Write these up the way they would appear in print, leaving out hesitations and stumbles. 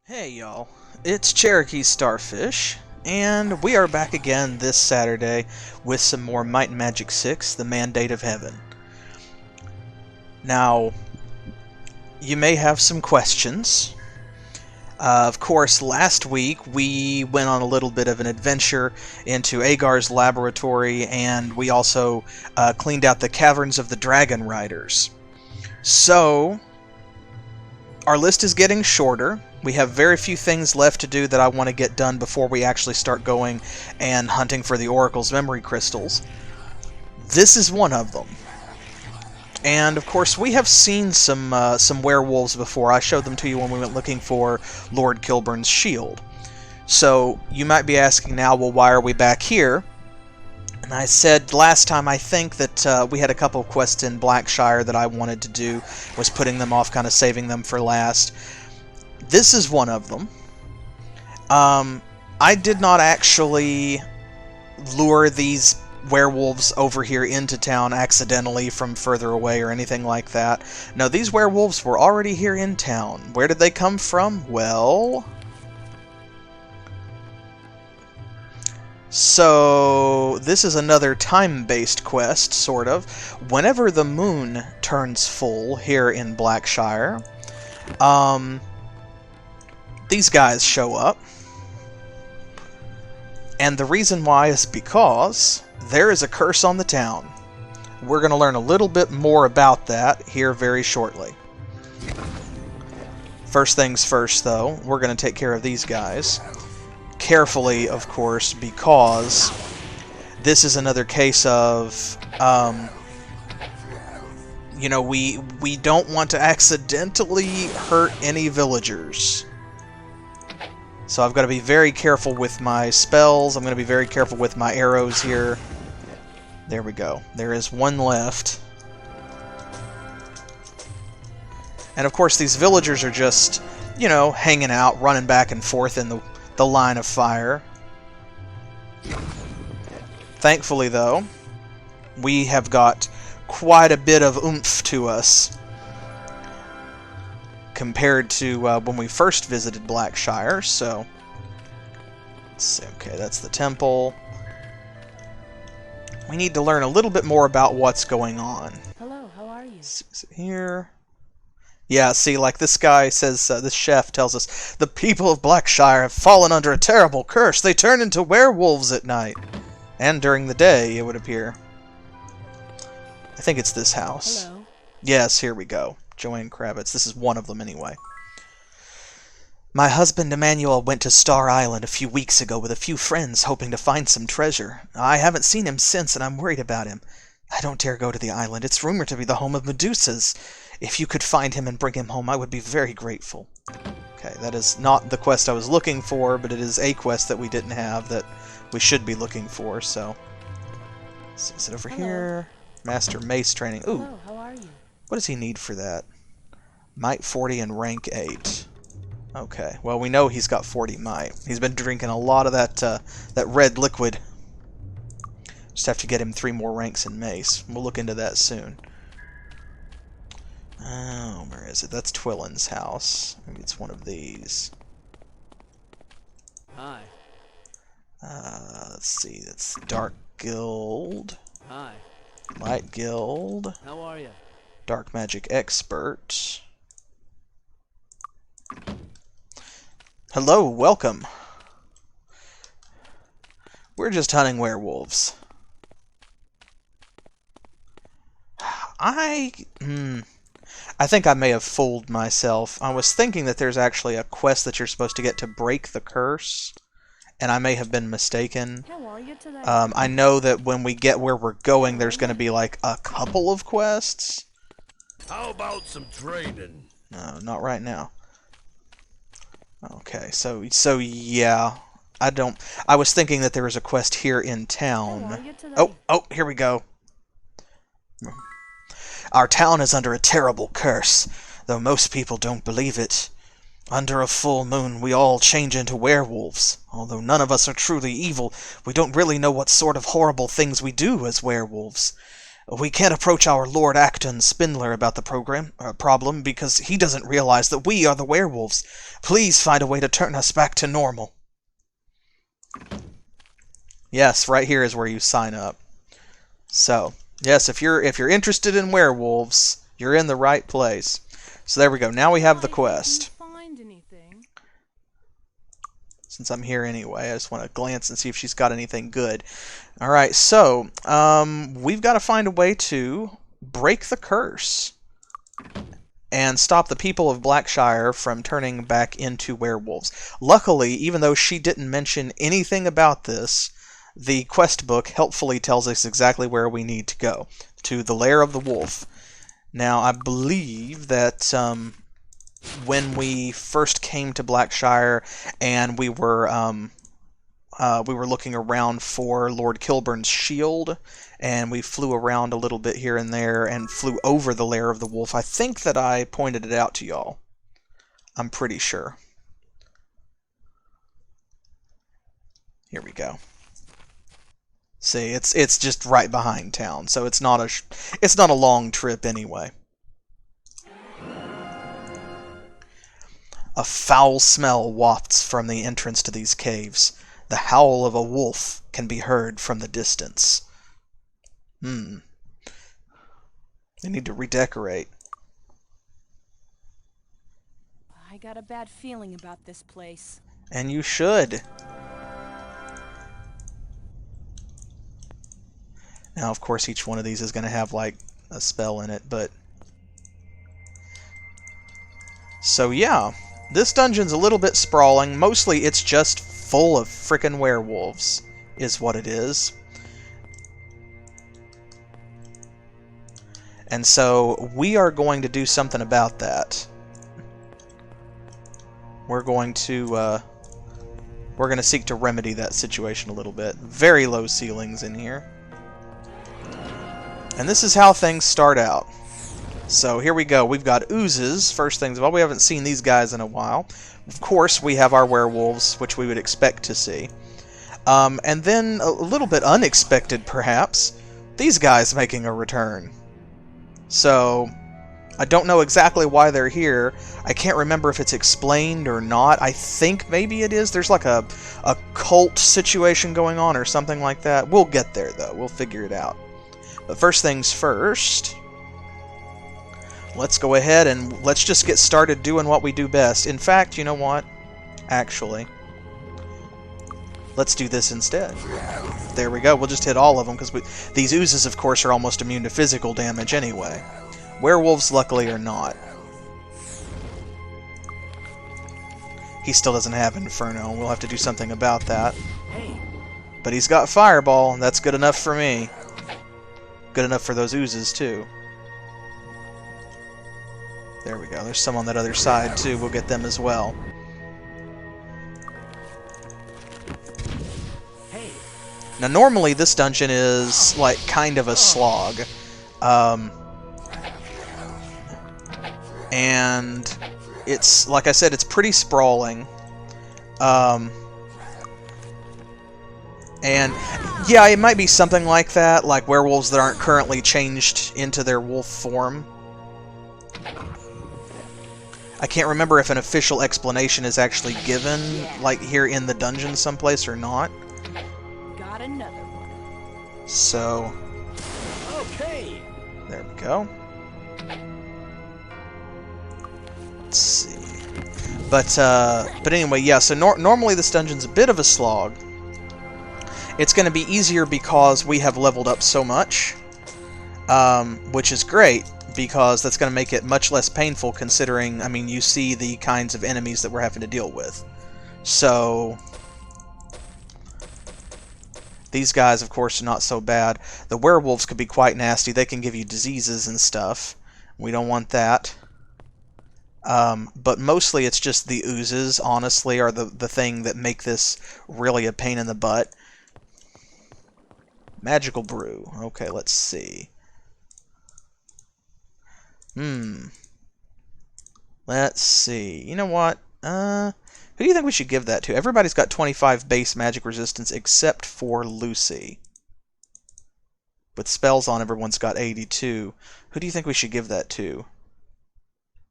Hey y'all, it's CherokeeStarfish, and we are back again this Saturday with some more Might and Magic 6, The Mandate of Heaven. Now, you may have some questions. Of course, last week we went on a little bit of an adventure into Agar's laboratory, and we also cleaned out the caverns of the Dragon Riders. So, our list is getting shorter. We have very few things left to do that I want to get done before we actually start going and hunting for the Oracle's memory crystals. This is one of them. And, of course, we have seen some werewolves before. I showed them to you when we went looking for Lord Kilburn's shield. So, you might be asking now, well, why are we back here? And I said last time, I think, that we had a couple of quests in Blackshire that I wanted to do, was putting them off, kind of saving them for last. This is one of them. I did not actually lure these werewolves over here into town accidentally from further away or anything like that. No, these werewolves were already here in town. Where did they come from? Well, so this is another time-based quest, sort of. Whenever the moon turns full here in Blackshire, these guys show up. And the reason why is because there is a curse on the town. We're going to learn a little bit more about that here very shortly. First things first, though, we're going to take care of these guys. Carefully, of course, because this is another case of, you know, we don't want to accidentally hurt any villagers. So I've got to be very careful with my spells. I'm going to be very careful with my arrows here. There we go. There is one left. And of course these villagers are just, you know, hanging out, running back and forth in the line of fire. Thankfully, though, we have got quite a bit of oomph to us compared to when we first visited Blackshire, so let's see. Okay, that's the temple. We need to learn a little bit more about what's going on. Hello, how are you? Here. Yeah, see, like this guy says, this chef tells us, the people of Blackshire have fallen under a terrible curse. They turn into werewolves at night. And during the day, it would appear. I think it's this house. Hello. Yes, here we go. Joanne Kravitz. This is one of them, anyway. My husband Emmanuel went to Star Island a few weeks ago with a few friends, hoping to find some treasure. I haven't seen him since, and I'm worried about him. I don't dare go to the island. It's rumored to be the home of Medusas. If you could find him and bring him home, I would be very grateful. Okay, that is not the quest I was looking for, but it is a quest that we didn't have that we should be looking for, so... Is it over here? Master Mace training. Ooh. Hello, how are you? What does he need for that? Might 40 and rank 8. Okay, well, we know he's got 40 might. He's been drinking a lot of that red liquid. Just have to get him 3 more ranks in mace. We'll look into that soon. Oh, where is it? That's Twillin's house. Maybe it's one of these. Hi. Let's see. That's Dark Guild. Hi. Light Guild. How are you? Dark Magic Expert. Hello, welcome. We're just hunting werewolves. I think I may have fooled myself. I was thinking that there's actually a quest that you're supposed to get to break the curse, and I may have been mistaken. How are you today? I know that when we get where we're going, there's going to be like a couple of quests. How about some trading? No, not right now. Okay, so yeah, I was thinking that there was a quest here in town. How are you today? Oh, here we go. Our town is under a terrible curse, though most people don't believe it. Under a full moon, we all change into werewolves. Although none of us are truly evil, we don't really know what sort of horrible things we do as werewolves. We can't approach our Lord Acton Spindler about the problem because he doesn't realize that we are the werewolves. Please find a way to turn us back to normal. Yes, right here is where you sign up. So, yes, if you're interested in werewolves, you're in the right place. So there we go. Now we have the quest. Find anything? Since I'm here anyway, I just want to glance and see if she's got anything good. Alright, so, we've got to find a way to break the curse and stop the people of Blackshire from turning back into werewolves. Luckily, even though she didn't mention anything about this, the quest book helpfully tells us exactly where we need to go, to the lair of the wolf. Now, I believe that when we first came to Blackshire and we were looking around for Lord Kilburn's shield, and we flew around a little bit here and there and flew over the lair of the wolf. I think that I pointed it out to y'all. I'm pretty sure. Here we go. See, it's just right behind town, so it's not a long trip anyway. A foul smell wafts from the entrance to these caves. The howl of a wolf can be heard from the distance. They need to redecorate. I got a bad feeling about this place. And you should. Now, of course, each one of these is going to have, like, a spell in it, but... So, yeah. This dungeon's a little bit sprawling. Mostly, it's just full of frickin' werewolves, is what it is. And so, we are going to do something about that. We're going to seek to remedy that situation a little bit. Very low ceilings in here. And this is how things start out. So here we go. We've got oozes, first things of all. We haven't seen these guys in a while. Of course, we have our werewolves, which we would expect to see. And then, a little bit unexpected, perhaps, these guys making a return. So, I don't know exactly why they're here. I can't remember if it's explained or not. I think maybe it is. There's like a cult situation going on or something like that. We'll get there, though. We'll figure it out. But first things first, let's go ahead and let's just get started doing what we do best. In fact, you know what? Actually, let's do this instead. There we go. We'll just hit all of them, because these oozes, of course, are almost immune to physical damage anyway. Werewolves, luckily, are not. He still doesn't have Inferno. We'll have to do something about that. But he's got Fireball, and that's good enough for me. Good enough for those oozes, too. There we go. There's some on that other side, too. We'll get them as well. Now, normally, this dungeon is, like, kind of a slog. And it's, like I said, it's pretty sprawling. And, yeah, it might be something like that, like werewolves that aren't currently changed into their wolf form. I can't remember if an official explanation is actually given, like here in the dungeon someplace or not. Got another one. So, Okay. there we go. Let's see. But anyway, yeah, so normally this dungeon's a bit of a slog. It's going to be easier because we have leveled up so much, which is great, because that's going to make it much less painful considering, I mean, you see the kinds of enemies that we're having to deal with. So, these guys, of course, are not so bad. The werewolves could be quite nasty. They can give you diseases and stuff. We don't want that. But mostly it's just the oozes, honestly, are the thing that make this really a pain in the butt. Magical brew. Okay, let's see. Let's see. You know what? Who do you think we should give that to? Everybody's got 25 base magic resistance except for Lucy. With spells on, everyone's got 82. Who do you think we should give that to?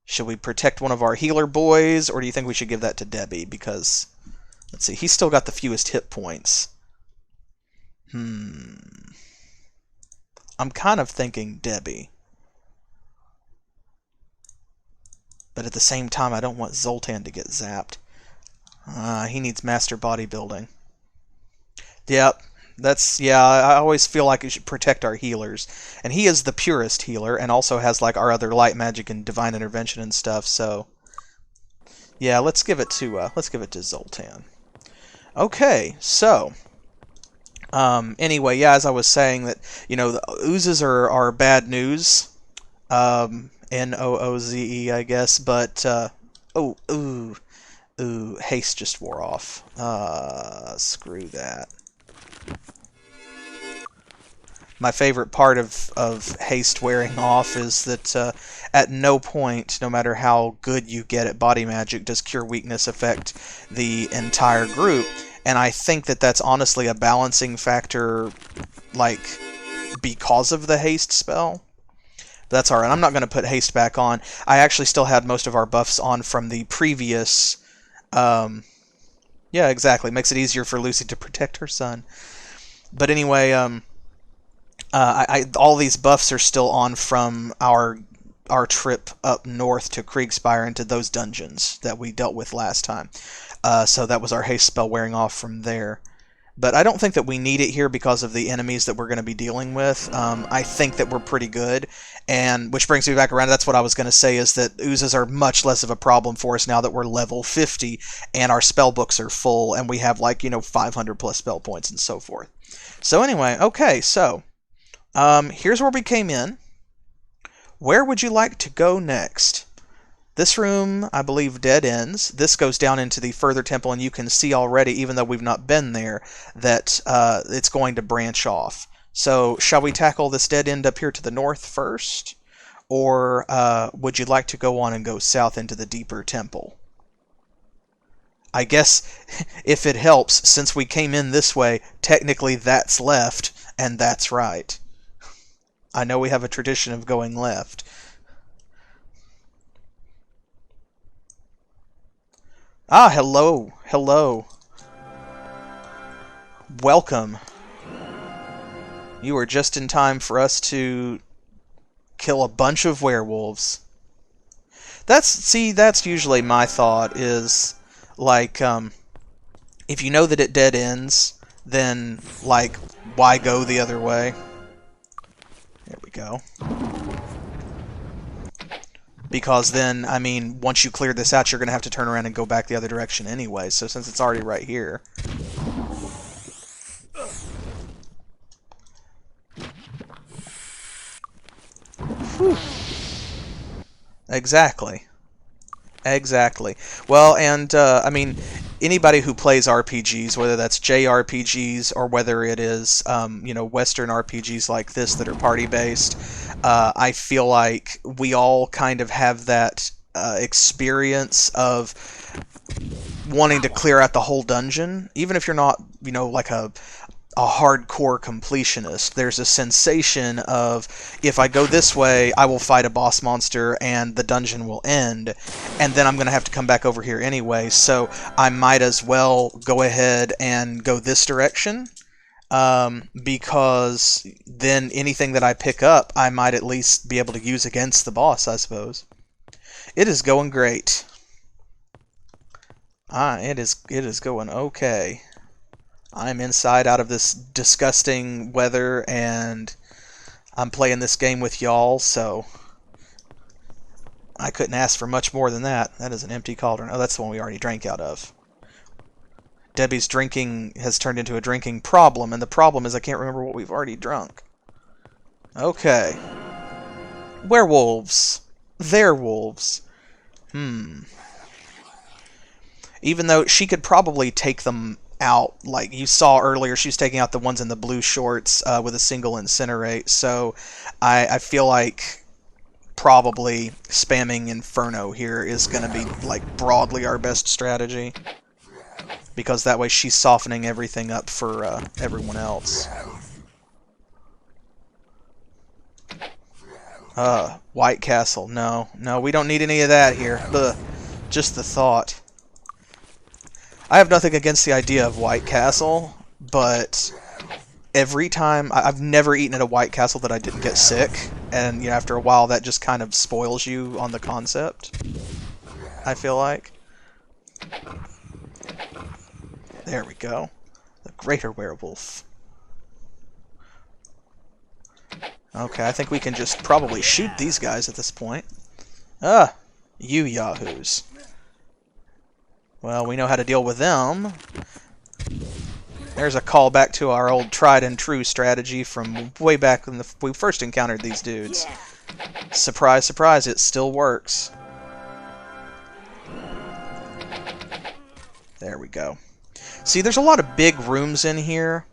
Should we protect one of our healer boys, or do you think we should give that to Debbie? Because, let's see, he's still got the fewest hit points. I'm kind of thinking Debbie. But at the same time, I don't want Zoltan to get zapped. He needs master bodybuilding. Yep. I always feel like we should protect our healers. And he is the purest healer, and also has like our other light magic and divine intervention and stuff, so yeah, let's give it to Zoltan. Okay, so anyway, yeah, as I was saying, that, you know, the oozes are bad news. Nooze, I guess, but haste just wore off. Screw that. My favorite part of haste wearing off is that at no point, no matter how good you get at body magic, does Cure Weakness affect the entire group. And I think that that's honestly a balancing factor, like, because of the haste spell. That's alright. I'm not going to put haste back on. I actually still had most of our buffs on from the previous... yeah, exactly. Makes it easier for Lucy to protect her son. But anyway, all these buffs are still on from our trip up north to Kriegspire into those dungeons that we dealt with last time. So that was our haste spell wearing off from there. But I don't think that we need it here because of the enemies that we're going to be dealing with. I think that we're pretty good. And which brings me back around. That's what I was going to say, is that oozes are much less of a problem for us now that we're level 50 and our spell books are full and we have, like, 500 plus spell points and so forth. So anyway, okay, so here's where we came in. Where would you like to go next? This room, I believe, dead ends. This goes down into the further temple, and you can see already, even though we've not been there, that it's going to branch off. So, shall we tackle this dead end up here to the north first? Or would you like to go on and go south into the deeper temple? I guess, if it helps, since we came in this way, technically that's left, and that's right. I know we have a tradition of going left. Ah, hello. Hello. Welcome. You are just in time for us to kill a bunch of werewolves. That's usually my thought, is, like, if you know that it dead ends, then, like, why go the other way? There we go. Because then, I mean, once you clear this out, you're going to have to turn around and go back the other direction anyway. So since it's already right here... Whew. Exactly. Exactly. Well, and, I mean, anybody who plays RPGs, whether that's JRPGs or whether it is, Western RPGs like this that are party-based, I feel like we all kind of have that experience of wanting to clear out the whole dungeon. Even if you're not, like a hardcore completionist, there's a sensation of, if I go this way, I will fight a boss monster and the dungeon will end, and then I'm going to have to come back over here anyway, so I might as well go ahead and go this direction, because then anything that I pick up, I might at least be able to use against the boss, I suppose. It is going great. It is going okay. I'm inside out of this disgusting weather, and I'm playing this game with y'all, so I couldn't ask for much more than that. That is an empty cauldron. Oh, that's the one we already drank out of. Debbie's drinking has turned into a drinking problem, and the problem is I can't remember what we've already drunk. Okay. Werewolves. They're wolves. Even though she could probably take them out, like you saw earlier, she was taking out the ones in the blue shorts with a single incinerate, so I feel like probably spamming Inferno here is going to be, like, broadly our best strategy, because that way she's softening everything up for everyone else. White Castle. No, no, we don't need any of that here. Ugh. Just the thought. I have nothing against the idea of White Castle, but every time I've never eaten at a White Castle that I didn't get sick, and you know, after a while that just kind of spoils you on the concept. I feel like. There we go. The greater werewolf. Okay, I think we can just probably shoot these guys at this point. Ah, you yahoos. Well, we know how to deal with them. There's a callback to our old tried and true strategy from way back when we first encountered these dudes. Surprise, surprise, it still works. There we go. See, there's a lot of big rooms in here.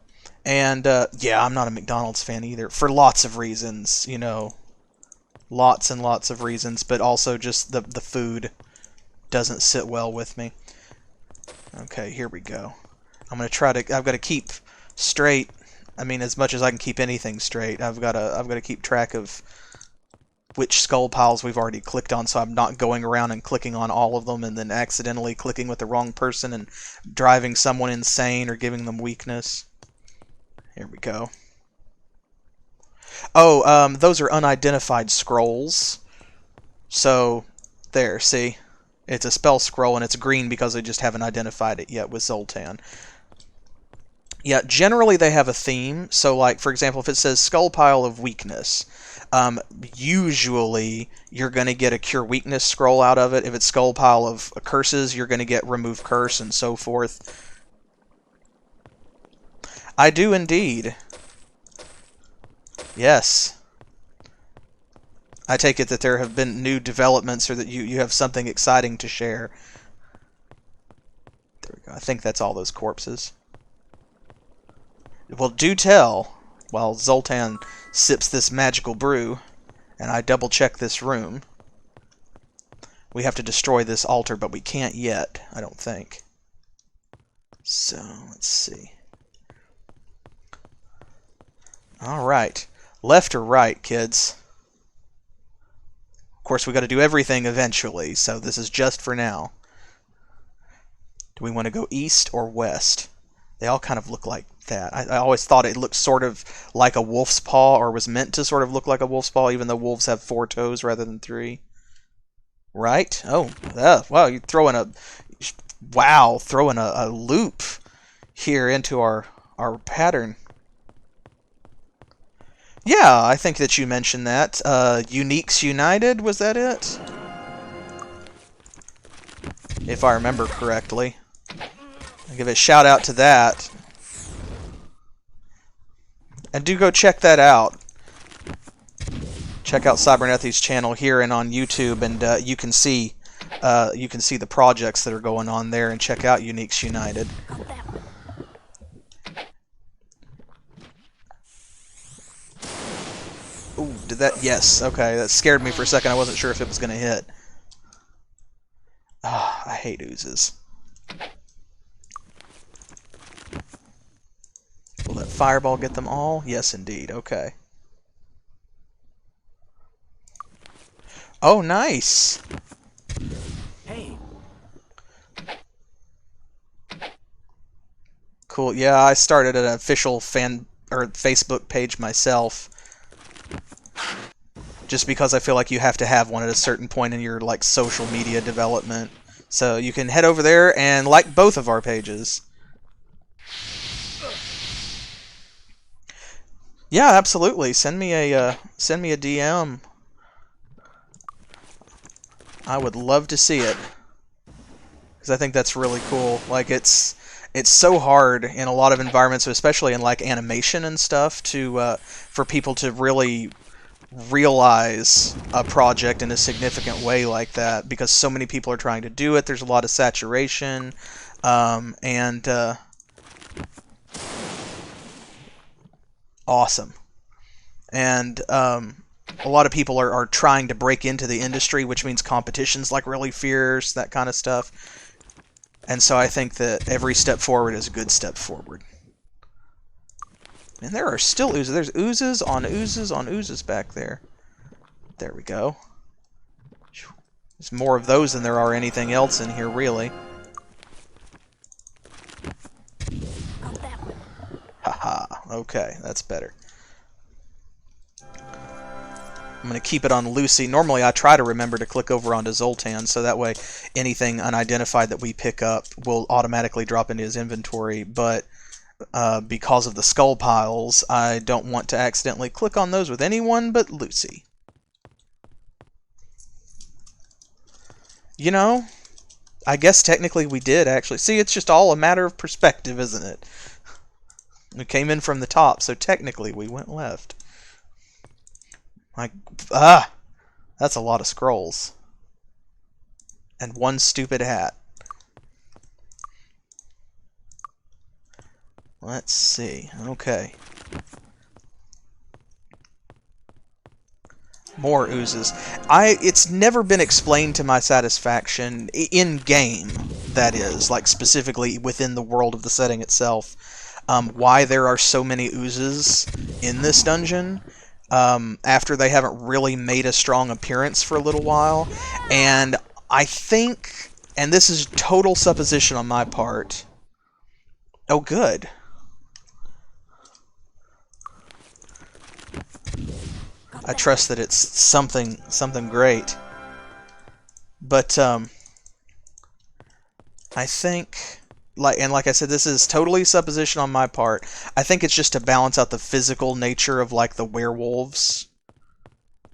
And, yeah, I'm not a McDonald's fan either. For lots of reasons, you know. Lots and lots of reasons. But also just the food doesn't sit well with me. Okay, here we go. I'm going to try to... I've got to keep straight. I mean, as much as I can keep anything straight. I've got to keep track of which skull piles we've already clicked on, so I'm not going around and clicking on all of them and then accidentally clicking with the wrong person and driving someone insane or giving them weakness. Here we go. Oh, those are unidentified scrolls. So, there, see? It's a spell scroll, and it's green because they just haven't identified it yet with Zoltan. Yeah, generally they have a theme. So, like, for example, if it says Skull Pile of Weakness, usually you're going to get a Cure Weakness scroll out of it. If it's Skull Pile of Curses, you're going to get Remove Curse and so forth. I do indeed. Yes. I take it that there have been new developments or that you have something exciting to share. There we go. I think that's all those corpses. Well, do tell, while Zoltan sips this magical brew, and I double-check this room. We have to destroy this altar, but we can't yet, I don't think. So, let's see. Alright. Left or right, kids? Of course, we got to do everything eventually, so this is just for now. Do we want to go east or west? They all kind of look like that. I always thought it looked sort of like a wolf's paw, or was meant to sort of look like a wolf's paw, even though wolves have 4 toes rather than 3. Right? Oh, wow, you're throwing a... Wow, throwing a loop here into our pattern. Yeah, I think that you mentioned that. Uniques United, was that it? If I remember correctly. I'll give a shout out to that. And do go check that out. Check out Cybernethy's channel here and on YouTube, and you can see the projects that are going on there, and check out Uniques United. Ooh, did that? Yes. Okay, that scared me for a second. I wasn't sure if it was going to hit. Ah, I hate oozes. Will that fireball get them all? Yes, indeed. Okay. Oh, nice. Hey. Cool. Yeah, I started an official fan or Facebook page myself. Just because I feel like you have to have one at a certain point in your like social media development. So you can head over there and like both of our pages. Yeah, absolutely. Send me a DM. I would love to see it, because I think that's really cool. Like it's so hard in a lot of environments, especially in like animation and stuff, to for people to really realize a project in a significant way like that, because so many people are trying to do it. There's a lot of saturation, and awesome. And a lot of people are trying to break into the industry, which means competition's like really fierce, that kind of stuff. And so I think that every step forward is a good step forward. And there are still oozes. There's oozes on oozes on oozes back there. There we go. There's more of those than there are anything else in here, really. Got that one. Haha. Okay, that's better. I'm going to keep it on Lucy. Normally I try to remember to click over onto Zoltan, so that way anything unidentified that we pick up will automatically drop into his inventory, but because of the skull piles, I don't want to accidentally click on those with anyone but Lucy. You know, I guess technically we did, actually. See, it's just all a matter of perspective, isn't it? We came in from the top, so technically we went left. That's a lot of scrolls. And one stupid hat. Let's see. Okay. More oozes. It's never been explained to my satisfaction, in-game, that is, like specifically within the world of the setting itself, why there are so many oozes in this dungeon. After they haven't really made a strong appearance for a little while. And I think, and this is total supposition on my part. Oh, good. I trust that it's something great. But, I think, like I said, this is totally supposition on my part. I think it's just to balance out the physical nature of, like, the werewolves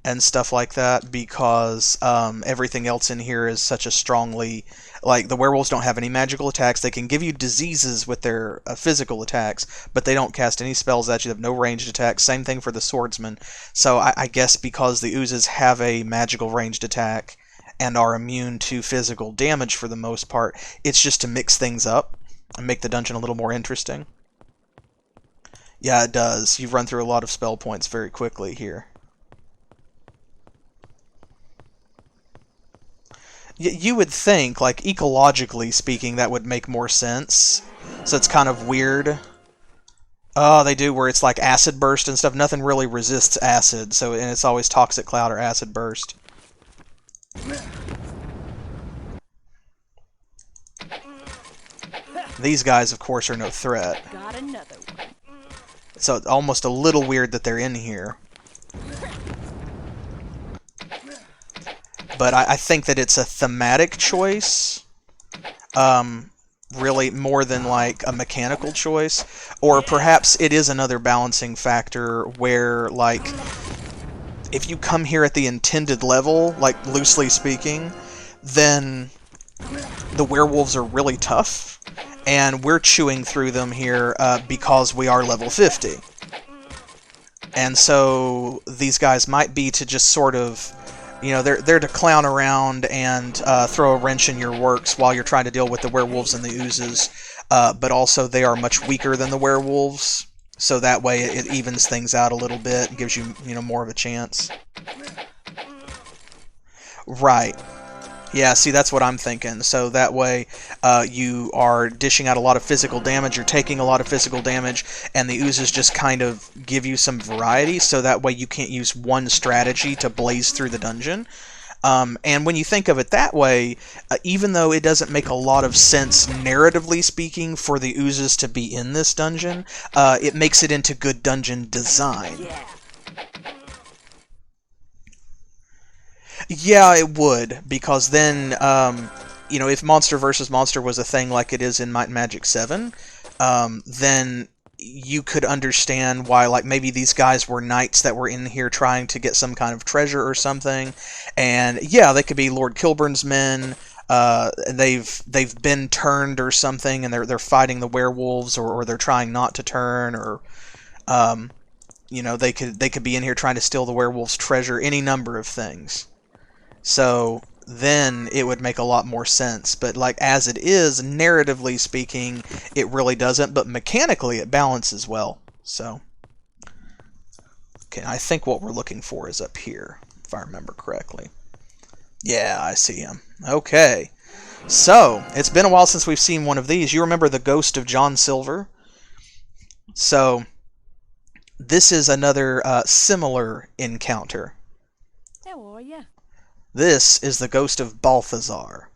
and stuff like that, because everything else in here is such a strongly... Like, the werewolves don't have any magical attacks. They can give you diseases with their physical attacks, but they don't cast any spells at you. They have no ranged attacks. Same thing for the swordsman. So I guess because the oozes have a magical ranged attack and are immune to physical damage for the most part, it's just to mix things up and make the dungeon a little more interesting. Yeah, it does. You run through a lot of spell points very quickly here. You would think, like, ecologically speaking, that would make more sense. So it's kind of weird. Oh, they do, where it's like acid burst and stuff. Nothing really resists acid, so and it's always toxic cloud or acid burst. These guys, of course, are no threat. Got another one. So it's almost a little weird that they're in here. But I think that it's a thematic choice, really more than like a mechanical choice, or perhaps it is another balancing factor where, like, if you come here at the intended level, like loosely speaking, then the werewolves are really tough, and we're chewing through them here because we are level 50. And so these guys might be to just sort of... You know, they're to clown around and throw a wrench in your works while you're trying to deal with the werewolves and the oozes. But also, they are much weaker than the werewolves, so that way it evens things out a little bit and gives you, more of a chance. Right. Yeah, see, that's what I'm thinking. So that way, you are dishing out a lot of physical damage, you're taking a lot of physical damage, and the oozes just kind of give you some variety, so that way you can't use one strategy to blaze through the dungeon. And when you think of it that way, even though it doesn't make a lot of sense, narratively speaking, for the oozes to be in this dungeon, it makes it into good dungeon design. Yeah, it would, because then, if monster versus monster was a thing like it is in Might and Magic 7, then you could understand why, like, maybe these guys were knights that were in here trying to get some kind of treasure or something, and yeah, they could be Lord Kilburn's men. They've been turned or something, and they're fighting the werewolves, or they're trying not to turn, or they could be in here trying to steal the werewolves' treasure, any number of things. So then it would make a lot more sense. But like as it is, narratively speaking, it really doesn't. But mechanically, it balances well. So, okay, I think what we're looking for is up here, if I remember correctly. Yeah, I see him. Okay. So, it's been a while since we've seen one of these. You remember the ghost of John Silver? So, this is another similar encounter. How are ya? This is the ghost of Balthazar.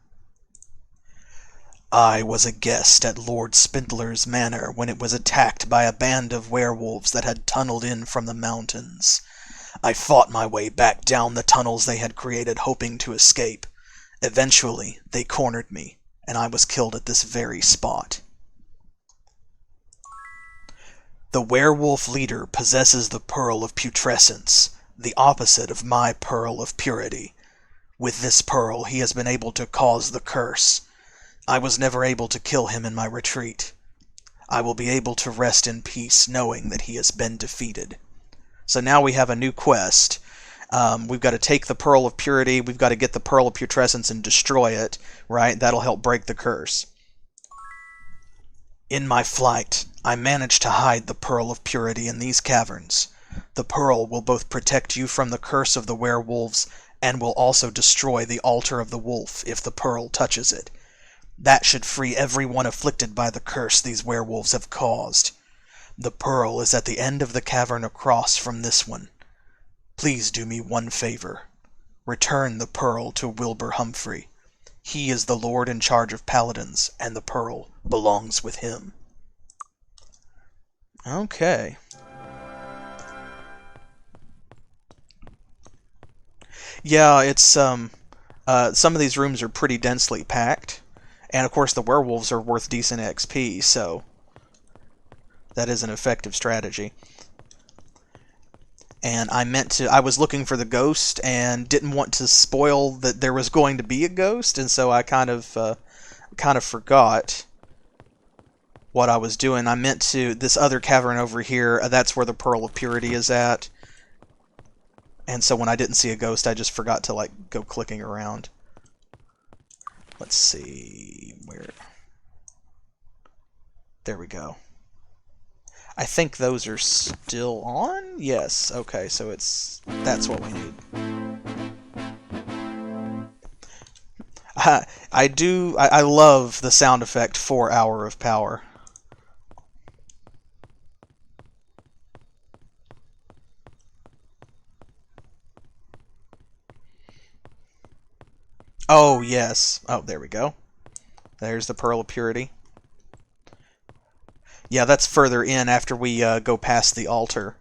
I was a guest at Lord Spindler's manor when it was attacked by a band of werewolves that had tunneled in from the mountains. I fought my way back down the tunnels they had created, hoping to escape. Eventually, they cornered me, and I was killed at this very spot. The werewolf leader possesses the Pearl of Putrescence, the opposite of my Pearl of Purity. With this pearl, he has been able to cause the curse. I was never able to kill him in my retreat. I will be able to rest in peace knowing that he has been defeated. So now we have a new quest. We've got to take the Pearl of Purity, we've got to get the Pearl of Putrescence and destroy it, right? That'll help break the curse. In my flight, I managed to hide the Pearl of Purity in these caverns. The pearl will both protect you from the curse of the werewolves and will also destroy the altar of the wolf if the pearl touches it. That should free everyone afflicted by the curse these werewolves have caused. The pearl is at the end of the cavern across from this one. Please do me one favor. Return the pearl to Wilbur Humphrey. He is the lord in charge of paladins, and the pearl belongs with him. Okay. Yeah, it's some of these rooms are pretty densely packed. And of course the werewolves are worth decent XP, so that is an effective strategy. And I was looking for the ghost and didn't want to spoil that there was going to be a ghost, and so I kind of forgot what I was doing. I meant to, this other cavern over here, that's where the Pearl of Purity is at. And so when I didn't see a ghost, I just forgot to, like, go clicking around. Let's see, where... There we go. I think those are still on? Yes, okay, so that's what we need. I love the sound effect for Hour of Power. Oh, yes. Oh, there we go. There's the Pearl of Purity. Yeah, that's further in after we go past the altar.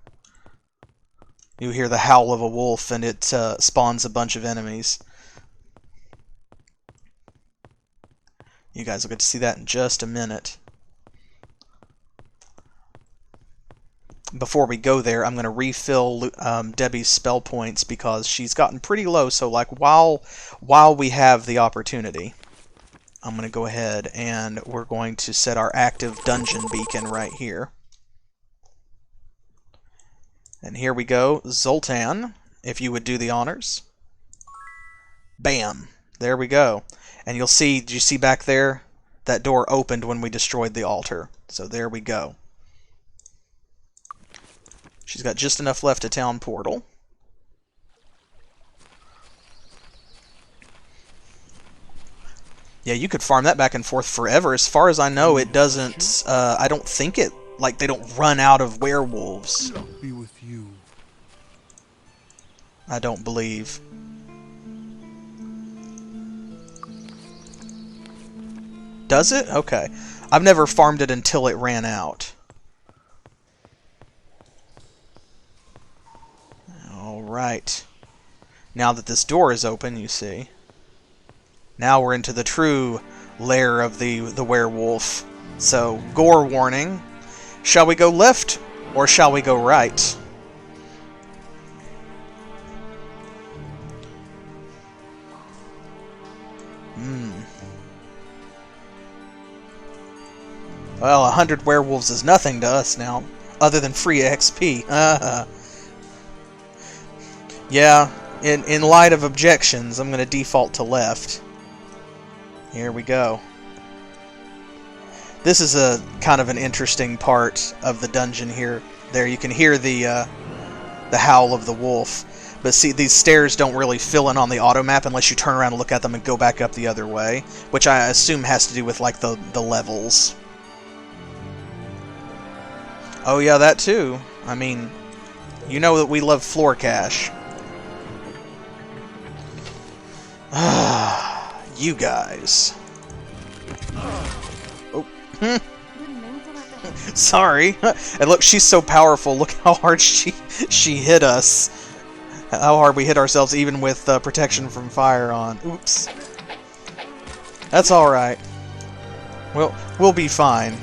You hear the howl of a wolf, and it spawns a bunch of enemies. You guys will get to see that in just a minute. Before we go there, I'm going to refill Debbie's spell points because she's gotten pretty low. So, like, while we have the opportunity, I'm going to go ahead and we're going to set our active dungeon beacon right here. And here we go. Zoltan, if you would do the honors. Bam! There we go. And you'll see, did you see back there? That door opened when we destroyed the altar. So there we go. She's got just enough left to town portal. Yeah, you could farm that back and forth forever. As far as I know, it doesn't... I don't think it... Like, they don't run out of werewolves. Be with you. I don't believe. Does it? Okay. I've never farmed it until it ran out. Alright. Now that this door is open, you see. Now we're into the true lair of the werewolf. So, gore warning. Shall we go left, or shall we go right? Well, 100 werewolves is nothing to us now, other than free XP. Yeah, in light of objections, I'm going to default to left. Here we go. This is a kind of an interesting part of the dungeon here. There, you can hear the howl of the wolf. But see, these stairs don't really fill in on the auto map unless you turn around and look at them and go back up the other way, which I assume has to do with, like, the levels. Oh yeah, that too. I mean, you know that we love floor cache. You guys. Oh. Sorry. And look, she's so powerful. Look how hard she hit us. How hard we hit ourselves even with protection from fire on. Oops. That's alright. We'll be fine.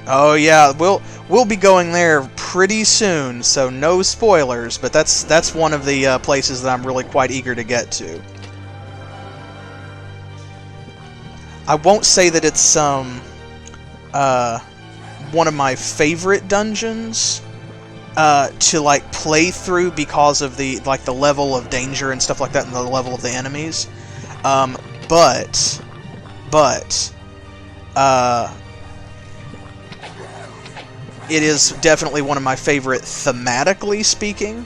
Oh yeah, we'll be going there pretty soon, so no spoilers, but that's one of the places that I'm really quite eager to get to. I won't say that it's one of my favorite dungeons to like play through because of the level of danger and stuff like that and the level of the enemies. But it is definitely one of my favorite thematically speaking.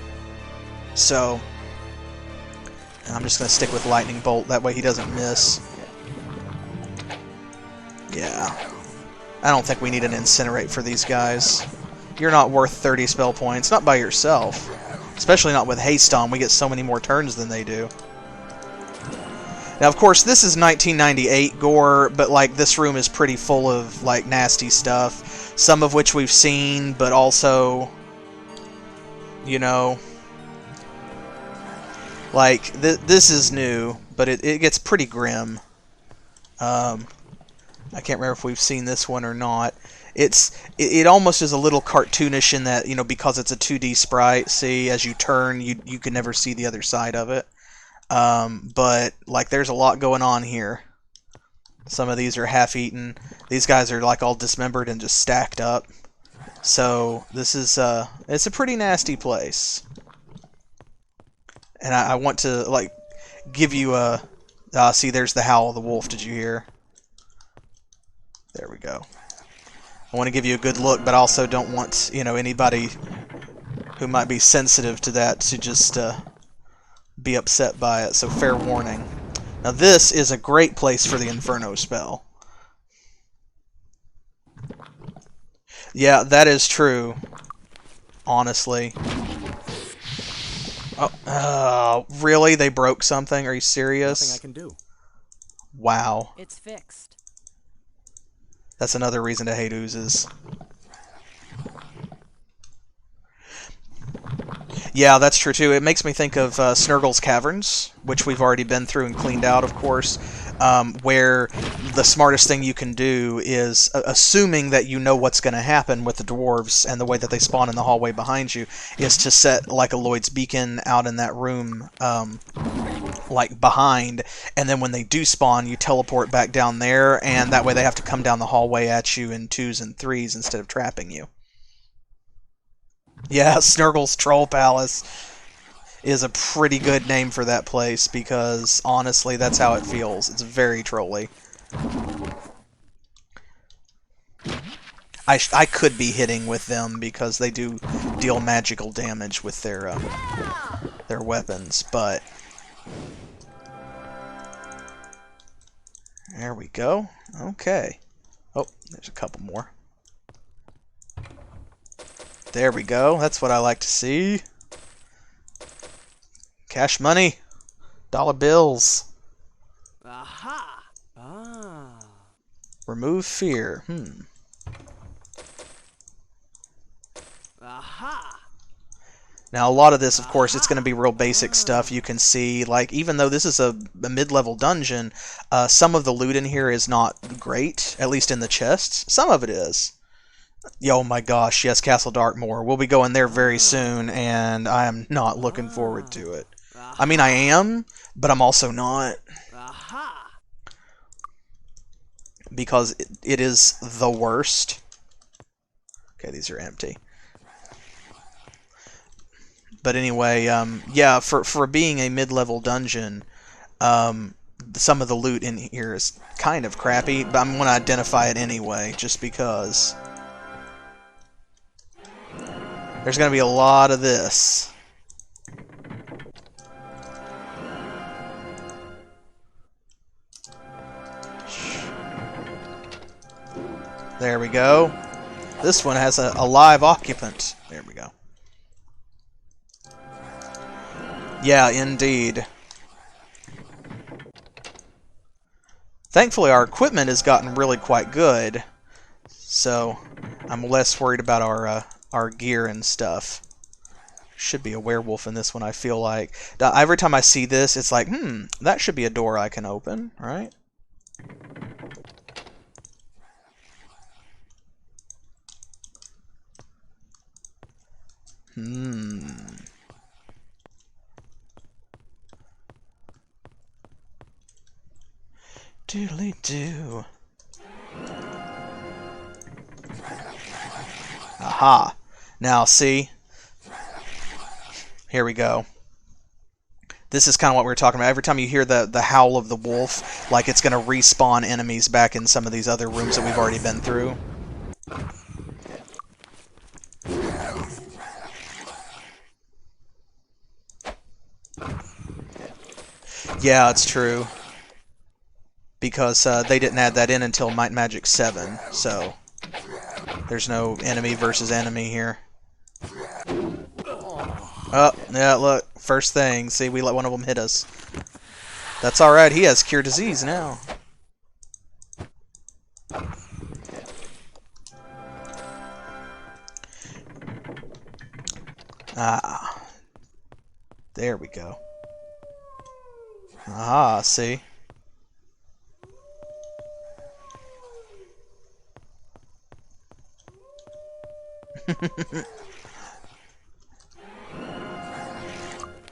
So I'm just going to stick with Lightning Bolt, that way he doesn't miss. Yeah. I don't think we need an Incinerate for these guys. You're not worth 30 spell points, not by yourself. Especially not with Haste On, we get so many more turns than they do. Now, of course, this is 1998 gore, but, like, this room is pretty full of, like, nasty stuff. Some of which we've seen, but also, you know, like, this is new, but it gets pretty grim. I can't remember if we've seen this one or not. It almost is a little cartoonish in that, you know, because it's a 2D sprite, see, as you turn, you can never see the other side of it. But, like, there's a lot going on here. Some of these are half-eaten. These guys are, like, all dismembered and just stacked up. So, this is, it's a pretty nasty place. And I want to, like, give you a... see, there's the howl of the wolf, did you hear? There we go. I want to give you a good look, but I also don't want, you know, anybody who might be sensitive to that to just be upset by it, so fair warning. Now this is a great place for the Inferno spell. Yeah, that is true. Honestly. Oh, really? They broke something? Are you serious? Nothing I can do. Wow. It's fixed. That's another reason to hate oozes. Yeah, that's true too. It makes me think of Snurgle's Caverns, which we've already been through and cleaned out, of course, where the smartest thing you can do is, assuming that you know what's going to happen with the dwarves and the way that they spawn in the hallway behind you, is to set like a Lloyd's Beacon out in that room, like behind, and then when they do spawn, you teleport back down there, and that way they have to come down the hallway at you in 2s and 3s instead of trapping you. Yeah, Snurgle's Troll Palace is a pretty good name for that place because, honestly, that's how it feels. It's very trolly. I could be hitting with them because they do deal magical damage with their weapons, but... There we go. Okay. Oh, there's a couple more. There we go. That's what I like to see. Cash money. Dollar bills. Aha! Ah. Remove fear. Aha! Now, a lot of this, of course, it's going to be real basic stuff. You can see, like, even though this is a mid-level dungeon, some of the loot in here is not great, at least in the chests. Some of it is. Oh my gosh, yes, Castle Darkmoor. We'll be going there very soon, and I am not looking forward to it. I mean, I am, but I'm also not. Because it is the worst. Okay, these are empty. But anyway, yeah, for being a mid-level dungeon, some of the loot in here is kind of crappy, but I'm going to identify it anyway, just because... There's going to be a lot of this. There we go. This one has a live occupant. There we go. Yeah, indeed. Thankfully, our equipment has gotten really quite good, so I'm less worried about our gear and stuff. Should be a werewolf in this one, I feel like. Every time I see this, it's like, that should be a door I can open, right? Doodly-doo. Aha. Now, see? Here we go. This is kind of what we were talking about. Every time you hear the howl of the wolf, like it's going to respawn enemies back in some of these other rooms that we've already been through. Yeah, it's true. Because they didn't add that in until Might and Magic 7, so there's no enemy versus enemy here. Oh, yeah, look. First thing. See, we let one of them hit us. That's alright. He has Cure Disease now. Ah. There we go. Aha, see?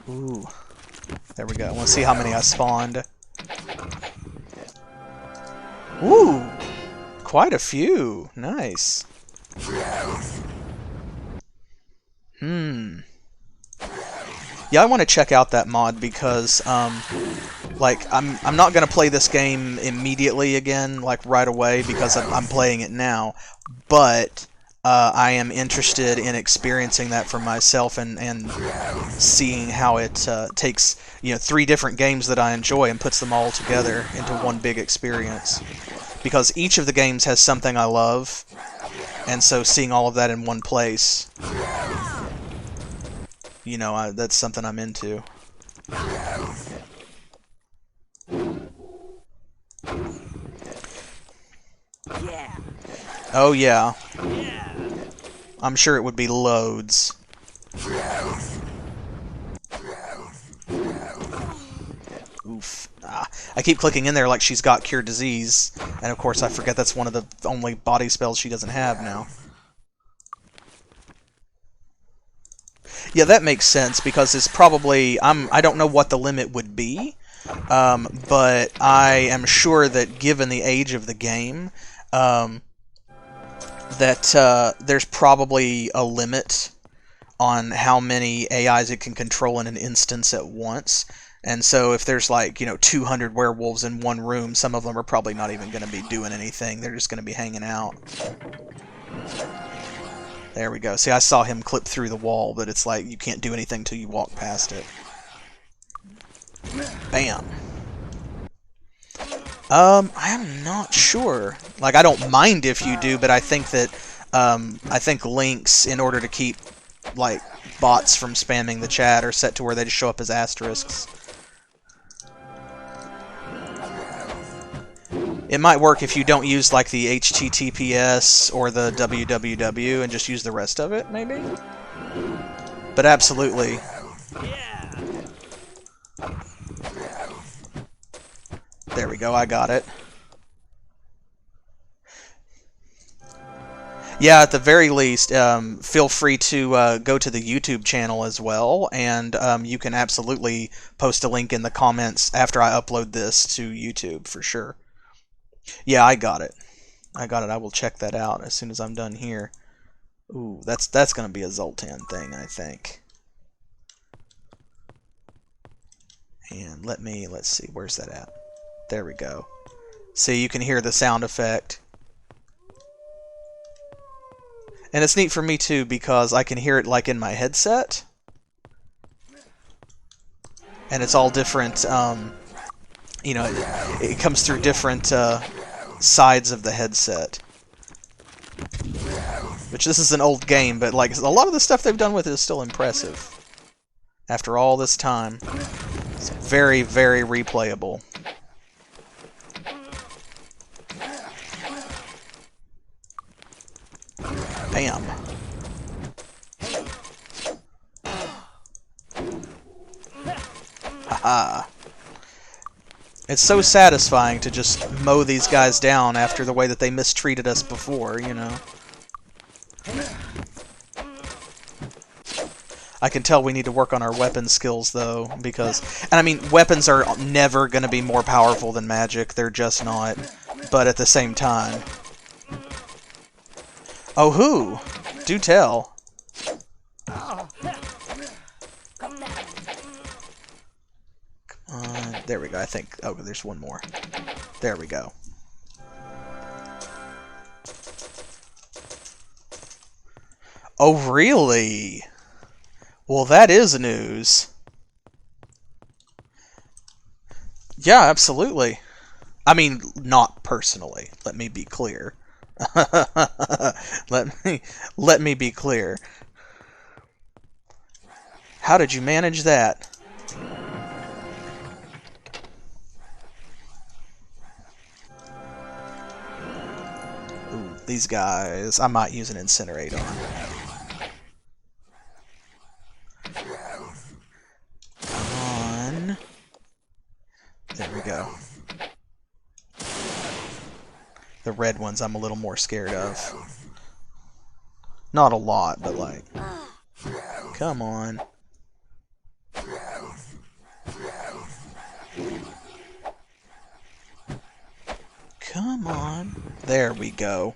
Ooh. There we go. I want to see how many I spawned. Ooh! Quite a few. Nice. Yeah, I want to check out that mod because, like, I'm not going to play this game immediately again, like, right away, because I'm playing it now. But I am interested in experiencing that for myself and seeing how it takes, 3 different games that I enjoy and puts them all together into one big experience. Because each of the games has something I love, and so seeing all of that in one place, that's something I'm into. Yeah. Oh, yeah. Yeah. I'm sure it would be loads. Oof. I keep clicking in there like she's got Cure Disease, and of course I forget that's one of the only body spells she doesn't have now. Yeah, that makes sense, because it's probably... I don't know what the limit would be, but I am sure that given the age of the game, that there's probably a limit on how many AIs it can control in an instance at once. And so if there's like, 200 werewolves in one room, some of them are probably not even going to be doing anything. They're just going to be hanging out. There we go. See, I saw him clip through the wall, but it's like you can't do anything till you walk past it. Bam. I'm not sure. Like, I don't mind if you do, but I think that, I think links, in order to keep, like, bots from spamming the chat, are set to where they just show up as asterisks. It might work if you don't use, like, the HTTPS or the www and just use the rest of it, maybe? But absolutely. Yeah. There we go, I got it. Yeah, at the very least, feel free to go to the YouTube channel as well, and you can absolutely post a link in the comments after I upload this to YouTube, for sure. Yeah, I got it. I got it. I will check that out as soon as I'm done here. Ooh, that's going to be a Zoltan thing, I think. And let's see, where's that at? There we go. See, you can hear the sound effect. And it's neat for me, too, because I can hear it, like, in my headset. And it's all different, it comes through different sides of the headset. Which, this is an old game, but, like, a lot of the stuff they've done with it is still impressive. After all this time. It's very, very replayable. Bam. Haha. It's so satisfying to just mow these guys down after the way that they mistreated us before, you know. I can tell we need to work on our weapon skills, though, because... And I mean, weapons are never going to be more powerful than magic. They're just not. But at the same time... Oh, who? Do tell. There we go, I think. Oh, there's one more. There we go. Oh, really? Well, that is news. Yeah, absolutely. I mean, not personally. Let me be clear. let me be clear. How did you manage that? Ooh, these guys, I might use an incinerate on. Come on. There we go. The red ones I'm a little more scared of. Not a lot, but like... Come on. Come on. There we go.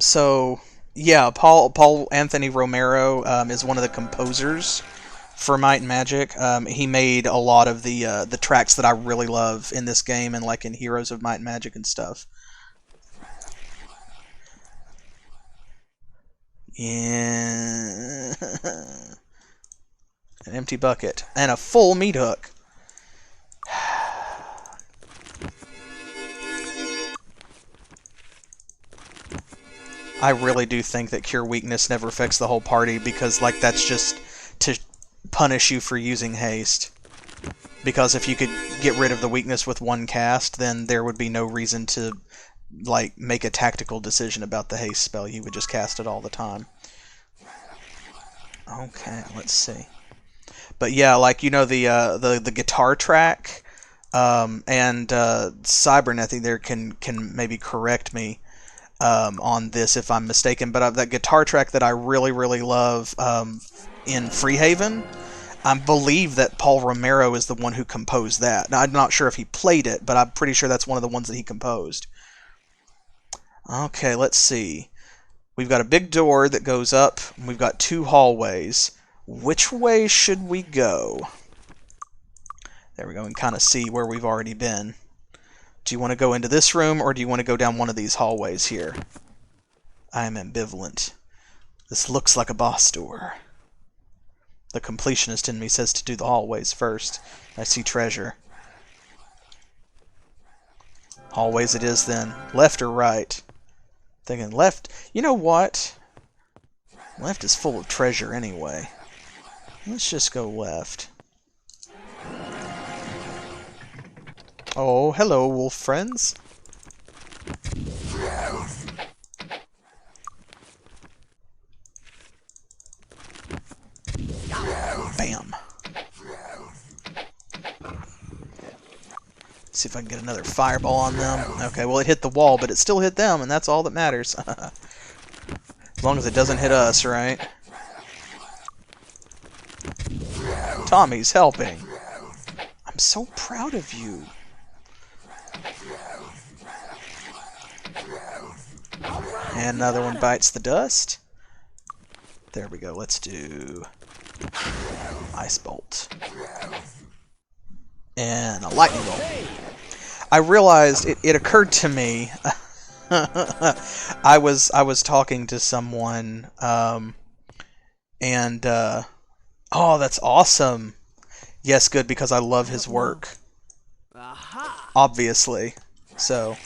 So... Yeah, Paul Anthony Romero is one of the composers for Might and Magic. He made a lot of the tracks that I really love in this game and like in Heroes of Might and Magic and stuff. Yeah. An empty bucket and a full meat hook. I really do think that Cure Weakness never affects the whole party because, like, that's just to punish you for using haste. Because if you could get rid of the weakness with one cast, then there would be no reason to, like, make a tactical decision about the haste spell. You would just cast it all the time. Okay, let's see. But yeah, like, you know, the guitar track, and Cybernethy there can maybe correct me on this if I'm mistaken, but that guitar track that I really, really love in Freehaven, I believe that Paul Romero is the one who composed that. Now, I'm not sure if he played it, but I'm pretty sure that's one of the ones that he composed. Okay, let's see. We've got a big door that goes up, and we've got two hallways. Which way should we go? There we go, and kind of see where we've already been. Do you want to go into this room, or do you want to go down one of these hallways here? I am ambivalent. This looks like a boss door. The completionist in me says to do the hallways first. I see treasure. Hallways it is then. Left or right? Thinking left. You know what? Left is full of treasure anyway. Let's just go left. Oh, hello, wolf friends. Bam. See if I can get another fireball on them. Okay, well, it hit the wall, but it still hit them, and that's all that matters. As long as it doesn't hit us, right? Tommy's helping. I'm so proud of you. And another one bites the dust. There we go. Let's do Ice Bolt. And a Lightning Bolt. I realized, it occurred to me, I was talking to someone, oh, that's awesome. Yes, good, because I love his work. Obviously. So,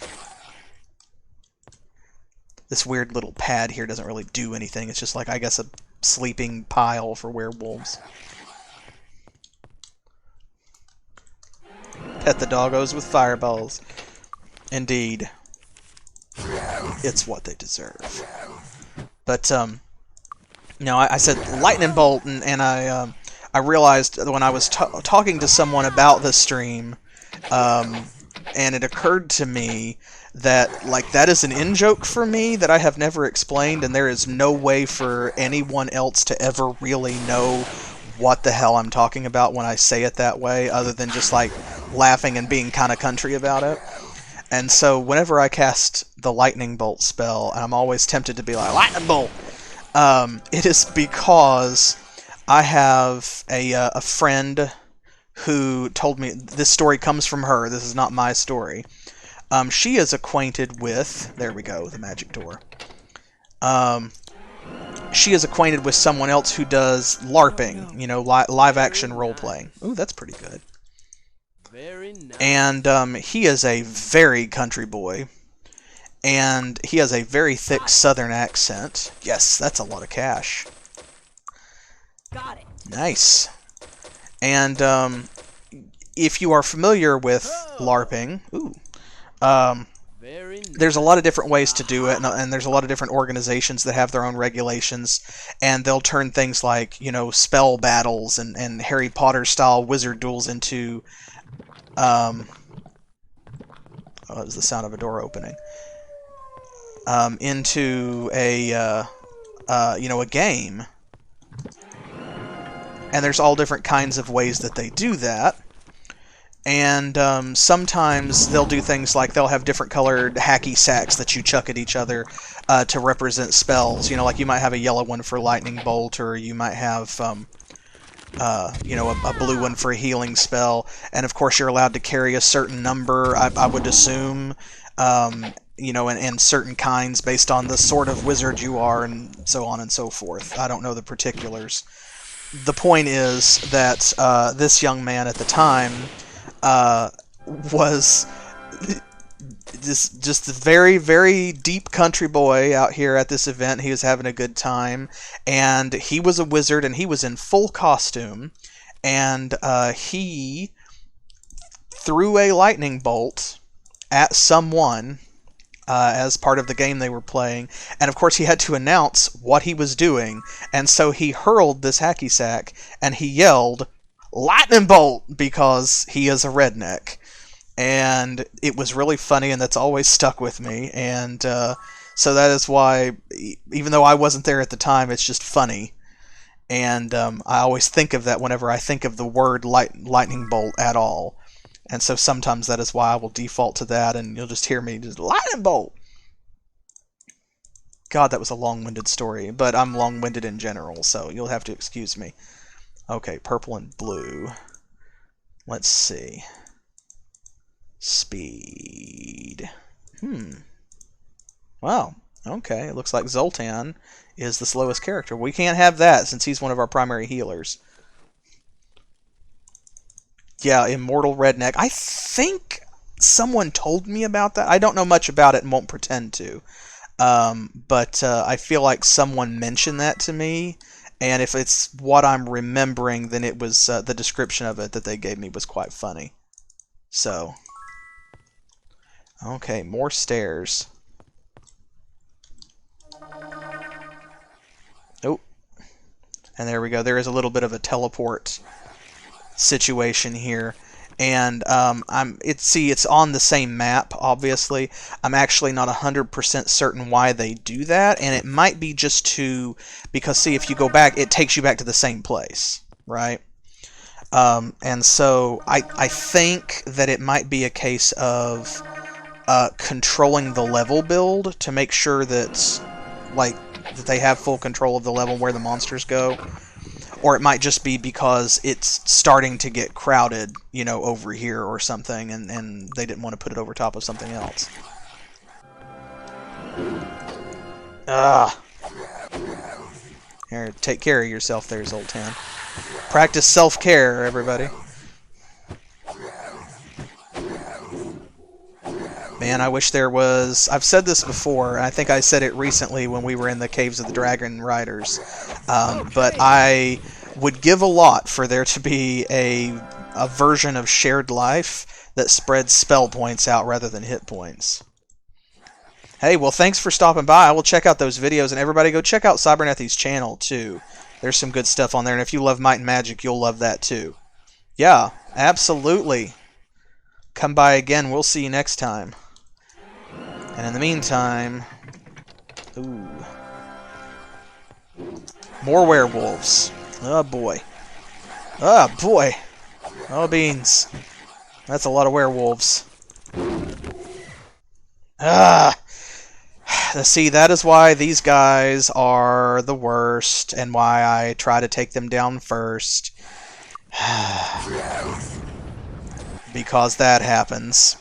this weird little pad here doesn't really do anything. It's just like, I guess, a sleeping pile for werewolves. Pet the doggos with fireballs. Indeed. It's what they deserve. But, no, I said lightning bolt, and I realized when I was talking to someone about the stream, and it occurred to me that, like, that is an in-joke for me that I have never explained, and there is no way for anyone else to ever really know what the hell I'm talking about when I say it that way, other than just, like, laughing and being kind of country about it. And so whenever I cast the lightning bolt spell, I'm always tempted to be like, lightning bolt! It is because I have a friend who told me, this story comes from her, this is not my story. She is acquainted with, there we go, the magic door. She is acquainted with someone else who does LARPing, you know, live action role-playing. Ooh, that's pretty good. Very nice. And he is a very country boy. And he has a very thick southern accent. Yes, that's a lot of cash. Got it. Nice. And if you are familiar with LARPing, Very nice. there's a lot of different ways to do it, and there's a lot of different organizations that have their own regulations, and they'll turn things like, you know, spell battles and Harry Potter-style wizard duels into, oh, that was the sound of a door opening, into a, you know, a game. And there's all different kinds of ways that they do that. And sometimes they'll do things like they'll have different colored hacky sacks that you chuck at each other to represent spells. You know, like you might have a yellow one for lightning bolt, or you might have, you know, a blue one for a healing spell. And of course, you're allowed to carry a certain number, I would assume, you know, and certain kinds based on the sort of wizard you are, and so on and so forth. I don't know the particulars. The point is that this young man at the time was just a very, very deep country boy out here at this event. He was having a good time, and he was a wizard, and he was in full costume, and he threw a lightning bolt at someone as part of the game they were playing, and of course he had to announce what he was doing, and so he hurled this hacky sack, and he yelled, "Lightning bolt!" because he is a redneck. And it was really funny, and that's always stuck with me, and so that is why, even though I wasn't there at the time, it's just funny. And I always think of that whenever I think of the word lightning bolt at all. And so sometimes that is why I will default to that, and you'll just hear me just, lightning bolt! God, that was a long-winded story, but I'm long-winded in general, so you'll have to excuse me. Okay, purple and blue. Let's see. Speed. Wow, okay, it looks like Zoltan is the slowest character. We can't have that since he's one of our primary healers. Yeah, Immortal Redneck. I think someone told me about that. I don't know much about it and won't pretend to. But I feel like someone mentioned that to me. And if it's what I'm remembering, then it was the description of it that they gave me was quite funny. So. Okay, more stairs. Oh. And there we go. There is a little bit of a teleport situation here, and it's on the same map, obviously. I'm actually not 100% certain why they do that, and it might be just because see, if you go back, it takes you back to the same place, right? And so I think that it might be a case of controlling the level build to make sure that they have full control of the level where the monsters go. Or it might just be because it's starting to get crowded, you know, over here or something, and they didn't want to put it over top of something else. Here, take care of yourself there, Zoltan. Practice self-care, everybody. Man, man. I wish there was... I've said this before. I think I said it recently when we were in the Caves of the Dragon Riders. But I would give a lot for there to be a version of shared life that spreads spell points out rather than hit points. Hey, well, thanks for stopping by. I will check out those videos, and everybody go check out Cybernethy's channel, too. There's some good stuff on there, and if you love Might and Magic, you'll love that, too. Yeah, absolutely. Come by again. We'll see you next time. And in the meantime... Ooh. More werewolves. Oh, boy. Oh, boy. Oh, beans. That's a lot of werewolves. Ah! See, that is why these guys are the worst, and why I try to take them down first. Because that happens.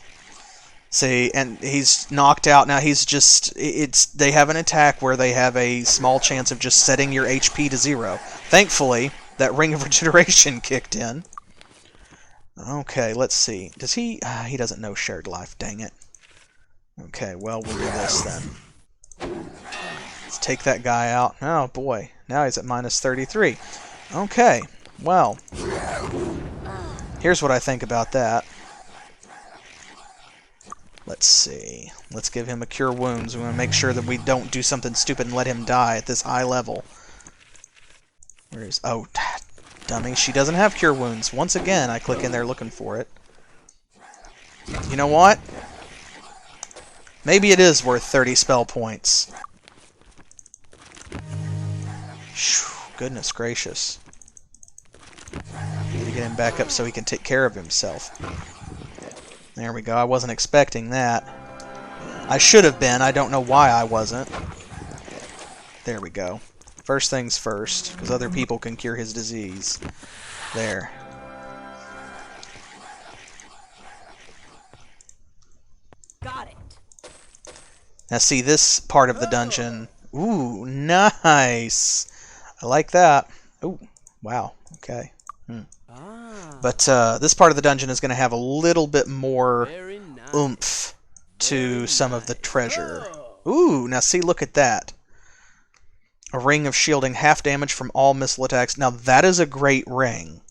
See, and he's knocked out now. He's just... They have an attack where they have a small chance of just setting your HP to 0. Thankfully, that Ring of Regeneration kicked in. Okay, let's see. Does he... he doesn't know shared life, dang it. Okay, well, we'll do this then. Let's take that guy out. Oh, boy. Now he's at minus 33. Okay, well. Here's what I think about that. Let's see. Let's give him a Cure Wounds. We want to make sure that we don't do something stupid and let him die at this high level. Where is... Oh, dummy. She doesn't have Cure Wounds. Once again, I click in there looking for it. You know what? Maybe it is worth 30 spell points. Goodness gracious. Need to get him back up so he can take care of himself. There we go. I wasn't expecting that. I should have been. I don't know why I wasn't. There we go. First things first, because other people can cure his disease. There. Got it. Now see, this part of the dungeon... Ooh, nice! I like that. Ooh, wow. Okay. But this part of the dungeon is going to have a little bit more oomph to some of the treasure. Ooh, now see, look at that. A ring of shielding, half damage from all missile attacks. Now that is a great ring.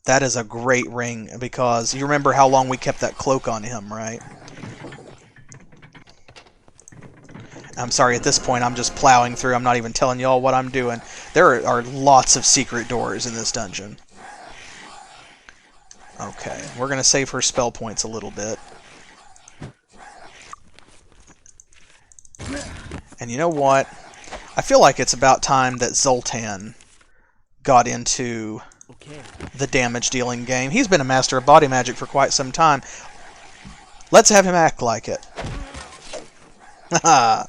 That is a great ring, because you remember how long we kept that cloak on him, right? I'm sorry, at this point I'm just plowing through. I'm not even telling y'all what I'm doing. There are lots of secret doors in this dungeon. Okay, we're going to save her spell points a little bit. And you know what? I feel like it's about time that Zoltan got into the damage-dealing game. He's been a master of body magic for quite some time. Let's have him act like it. Haha.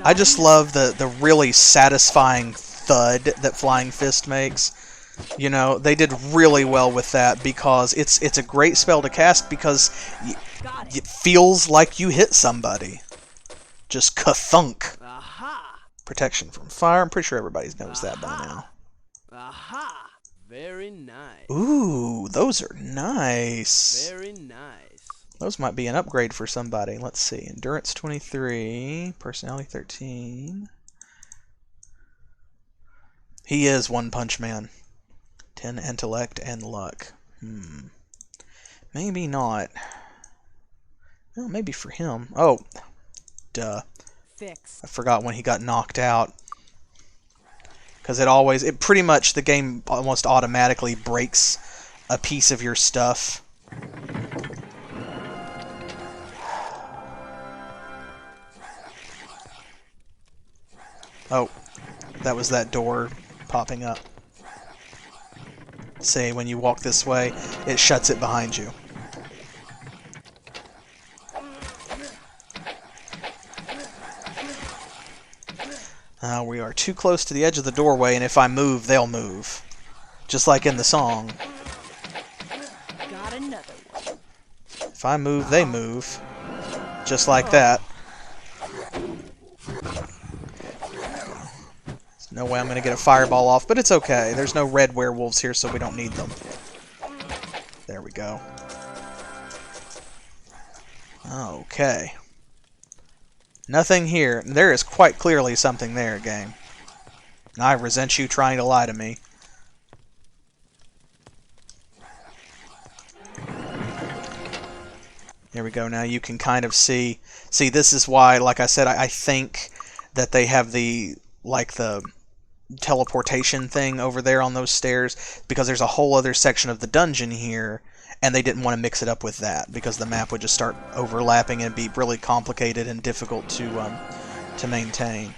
I just love the really satisfying thud that Flying Fist makes. You know, they did really well with that, because it's a great spell to cast, because it feels like you hit somebody. Just ka-thunk. Protection from fire. I'm pretty sure everybody knows that by now. Aha! Very nice. Ooh, those are nice. Very nice. Those might be an upgrade for somebody. Let's see. Endurance 23, Personality 13. He is One Punch Man. 10 Intellect and Luck. Maybe not. Well, maybe for him. Oh, duh. Fix. I forgot when he got knocked out. Because it pretty much, the game almost automatically breaks a piece of your stuff. Oh, that was that door popping up. Say, when you walk this way, it shuts it behind you. We are too close to the edge of the doorway, and if I move, they'll move. Just like in the song. Got another one. If I move, they move. Just like that. Let's No way I'm going to get a fireball off, but it's okay. There's no red werewolves here, so we don't need them. There we go. Okay. Nothing here. There is quite clearly something there, game. I resent you trying to lie to me. There we go. Now you can kind of see... See, this is why, like I said, I think that they have the teleportation thing over there on those stairs, because there's a whole other section of the dungeon here, and they didn't want to mix it up with that, because the map would just start overlapping and be really complicated and difficult to maintain.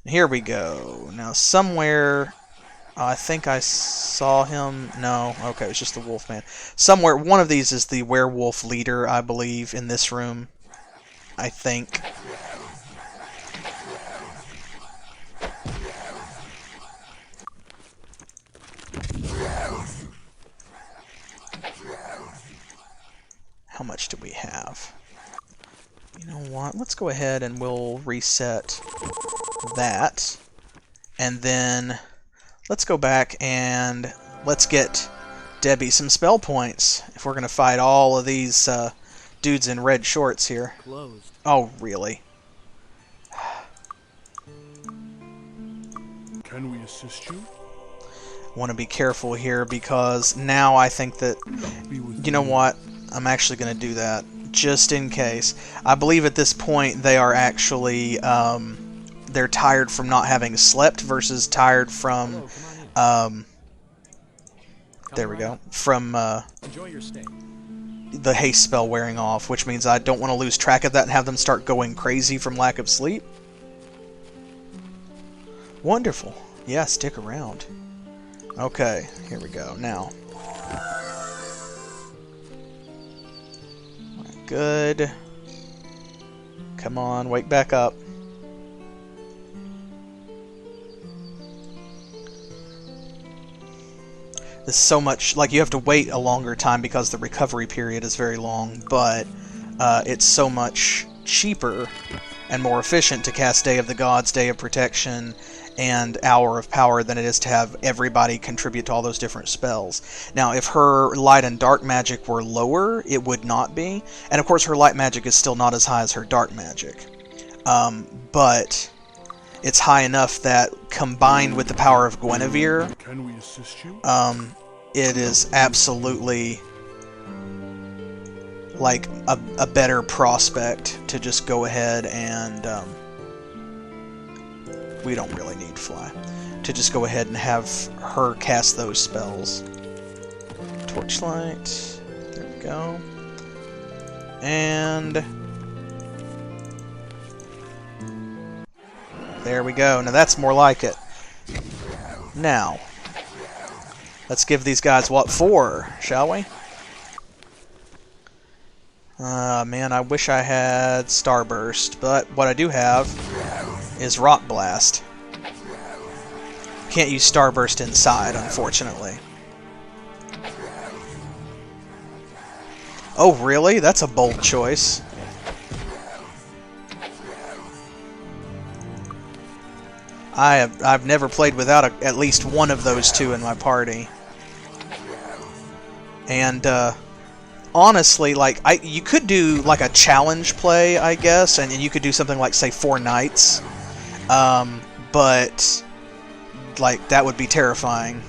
Here we go. Now somewhere... I think I saw him. No, okay, it was just the wolfman. Somewhere, one of these is the werewolf leader, I believe, in this room. I think. How much do we have? You know what? Let's go ahead and we'll reset that. And then... let's go back and let's get Debbie some spell points if we're going to fight all of these dudes in red shorts here. Closed. Oh, really? Can we assist you? Want to be careful here because now I think that... You know what? I'm actually going to do that just in case. I believe at this point they are actually... they're tired from not having slept versus tired from, there we go, from Enjoy your stay. the haste spell wearing off, which means I don't want to lose track of that and have them start going crazy from lack of sleep. Wonderful. Yeah, stick around. Okay, here we go. Now. Good. Come on, wake back up. There's so much, like, you have to wait a longer time because the recovery period is very long, but it's so much cheaper and more efficient to cast Day of the Gods, Day of Protection, and Hour of Power than it is to have everybody contribute to all those different spells. Now, if her light and dark magic were lower, it would not be, and of course her light magic is still not as high as her dark magic. But it's high enough that, combined with the power of Guinevere, Can we assist you? it is absolutely like a better prospect to just go ahead and we don't really need fly to just go ahead and have her cast those spells. Torchlight, there we go, and there we go. Now that's more like it. Now let's give these guys what for, shall we? Man, I wish I had Starburst, but what I do have is Rock Blast. Can't use Starburst inside, unfortunately. Oh, really? That's a bold choice. I've never played without at least one of those two in my party. And honestly, like you could do like a challenge play, I guess, and you could do something like, say, 4 nights. But like that would be terrifying.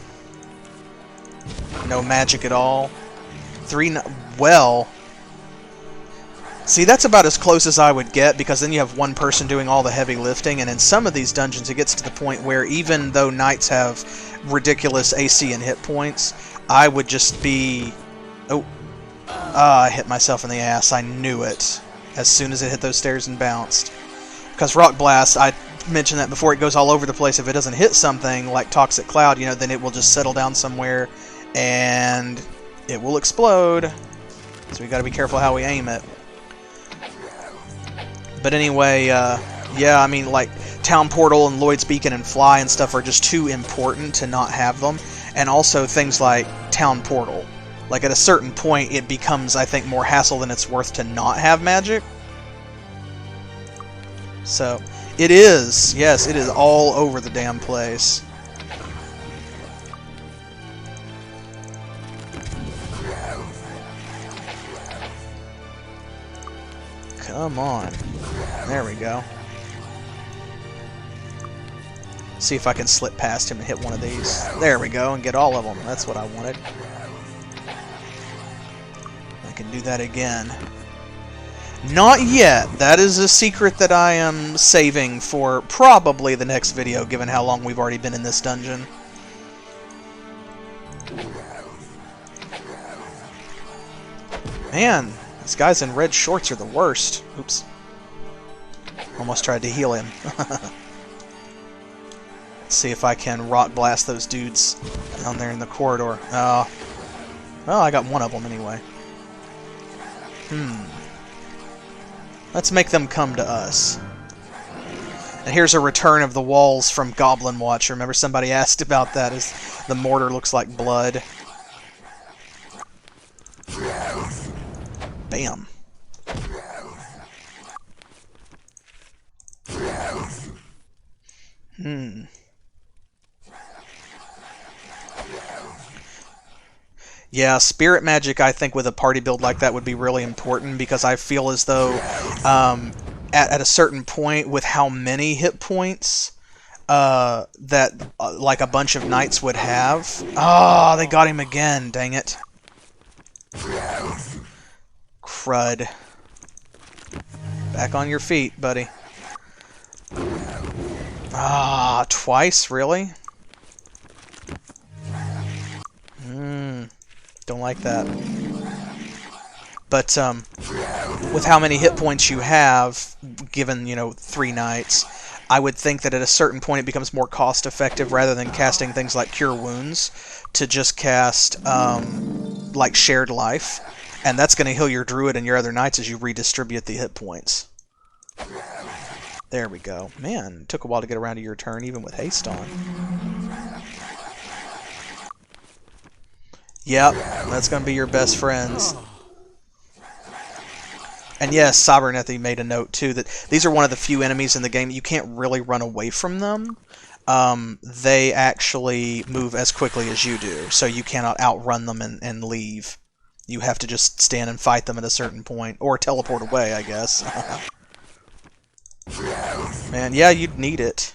No magic at all. Well, see, that's about as close as I would get, because then you have one person doing all the heavy lifting, and in some of these dungeons it gets to the point where even though knights have ridiculous AC and hit points, I would just be... Oh, I hit myself in the ass. I knew it as soon as it hit those stairs and bounced. Because Rock Blast, I mentioned that before, it goes all over the place. If it doesn't hit something like Toxic Cloud, you know, then it will just settle down somewhere and it will explode. So we got to be careful how we aim it. But anyway, yeah, I mean, like, Town Portal and Lloyd's Beacon and Fly and stuff are just too important to not have them. And also things like Town Portal. Like, at a certain point, it becomes, I think, more hassle than it's worth to not have magic. So, it is. Yes, it is all over the damn place. Come on. There we go. See if I can slip past him and hit one of these. There we go, and get all of them. That's what I wanted. I can do that again. Not yet. That is a secret that I am saving for probably the next video, given how long we've already been in this dungeon. Man, these guys in red shorts are the worst. Oops. Almost tried to heal him. Let's see if I can rock blast those dudes down there in the corridor. Oh. Well, I got one of them anyway. Let's make them come to us. And here's a return of the walls from Goblin Watch. Remember somebody asked about that, as the mortar looks like blood. Bam. Yeah, spirit magic, I think, with a party build like that would be really important, because I feel as though at a certain point, with how many hit points that like a bunch of knights would have... Oh, they got him again, dang it. Crud. Back on your feet, buddy. Ah, twice, really? Don't like that. But, with how many hit points you have, given, 3 knights, I would think that at a certain point it becomes more cost-effective, rather than casting things like Cure Wounds, to just cast, like Shared Life. And that's going to heal your druid and your other knights as you redistribute the hit points. There we go. Man, it took a while to get around to your turn, even with haste on. Yep, that's going to be your best friends. And yes, Cybernethi made a note, too, that these are one of the few enemies in the game that you can't really run away from them. They actually move as quickly as you do, so you cannot outrun them and leave. You have to just stand and fight them at a certain point, or teleport away, I guess. Man, yeah, you'd need it.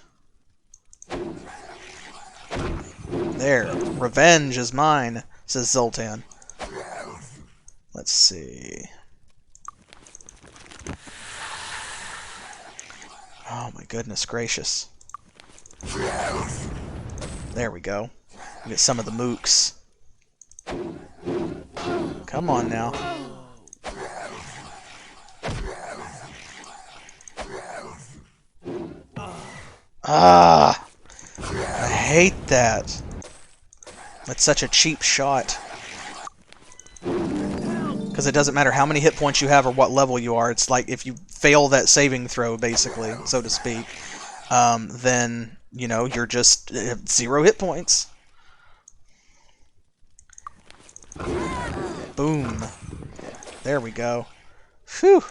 There, revenge is mine, says Zoltan. Let's see. Oh my goodness gracious. There we go. We get some of the mooks. Come on now. Ah! I hate that. That's such a cheap shot. Because it doesn't matter how many hit points you have or what level you are. It's like if you fail that saving throw, basically, so to speak, then, you're just 0 hit points. Boom. There we go. Phew.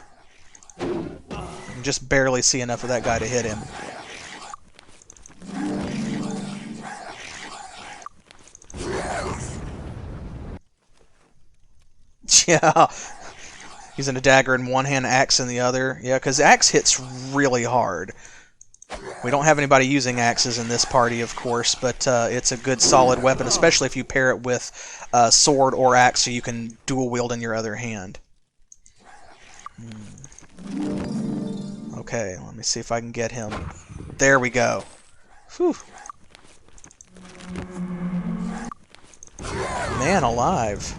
I can just barely see enough of that guy to hit him. Yeah. Using a dagger in one hand, axe in the other. Yeah, because axe hits really hard. We don't have anybody using axes in this party, of course, but it's a good solid weapon, especially if you pair it with sword or axe, so you can dual wield in your other hand. Okay, let me see if I can get him. There we go. Whew. Man alive.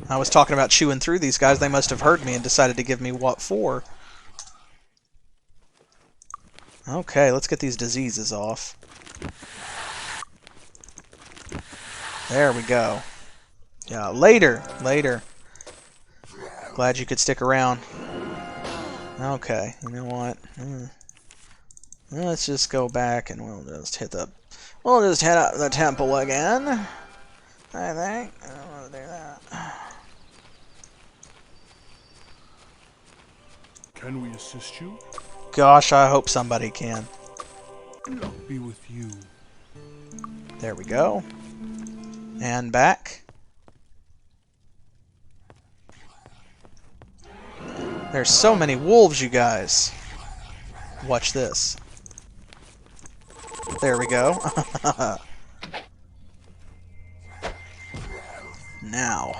I was talking about chewing through these guys. They must have heard me and decided to give me what for. Okay, let's get these diseases off. There we go. Yeah, later. Glad you could stick around. Okay, you know what? Let's just go back and we'll just hit up the temple again. I think. I don't want to do that. Can we assist you? Gosh, I hope somebody can. Luck be with you. There we go. And back. There's so many wolves, you guys. Watch this. There we go. Now.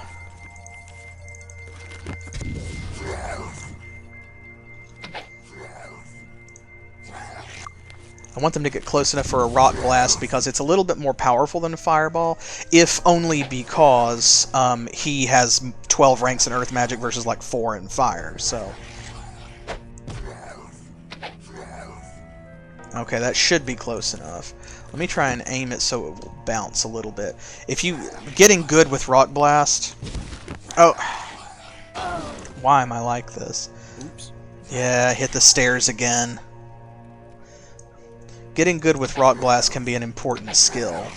I want them to get close enough for a rock blast because it's a little bit more powerful than a fireball, if only because he has 12 ranks in earth magic versus like 4 in fire, so... Okay, that should be close enough. Let me try and aim it so it will bounce a little bit. If you... Getting good with rock blast... Oh! Why am I like this? Oops. Yeah, hit the stairs again. Getting good with rock blast can be an important skill.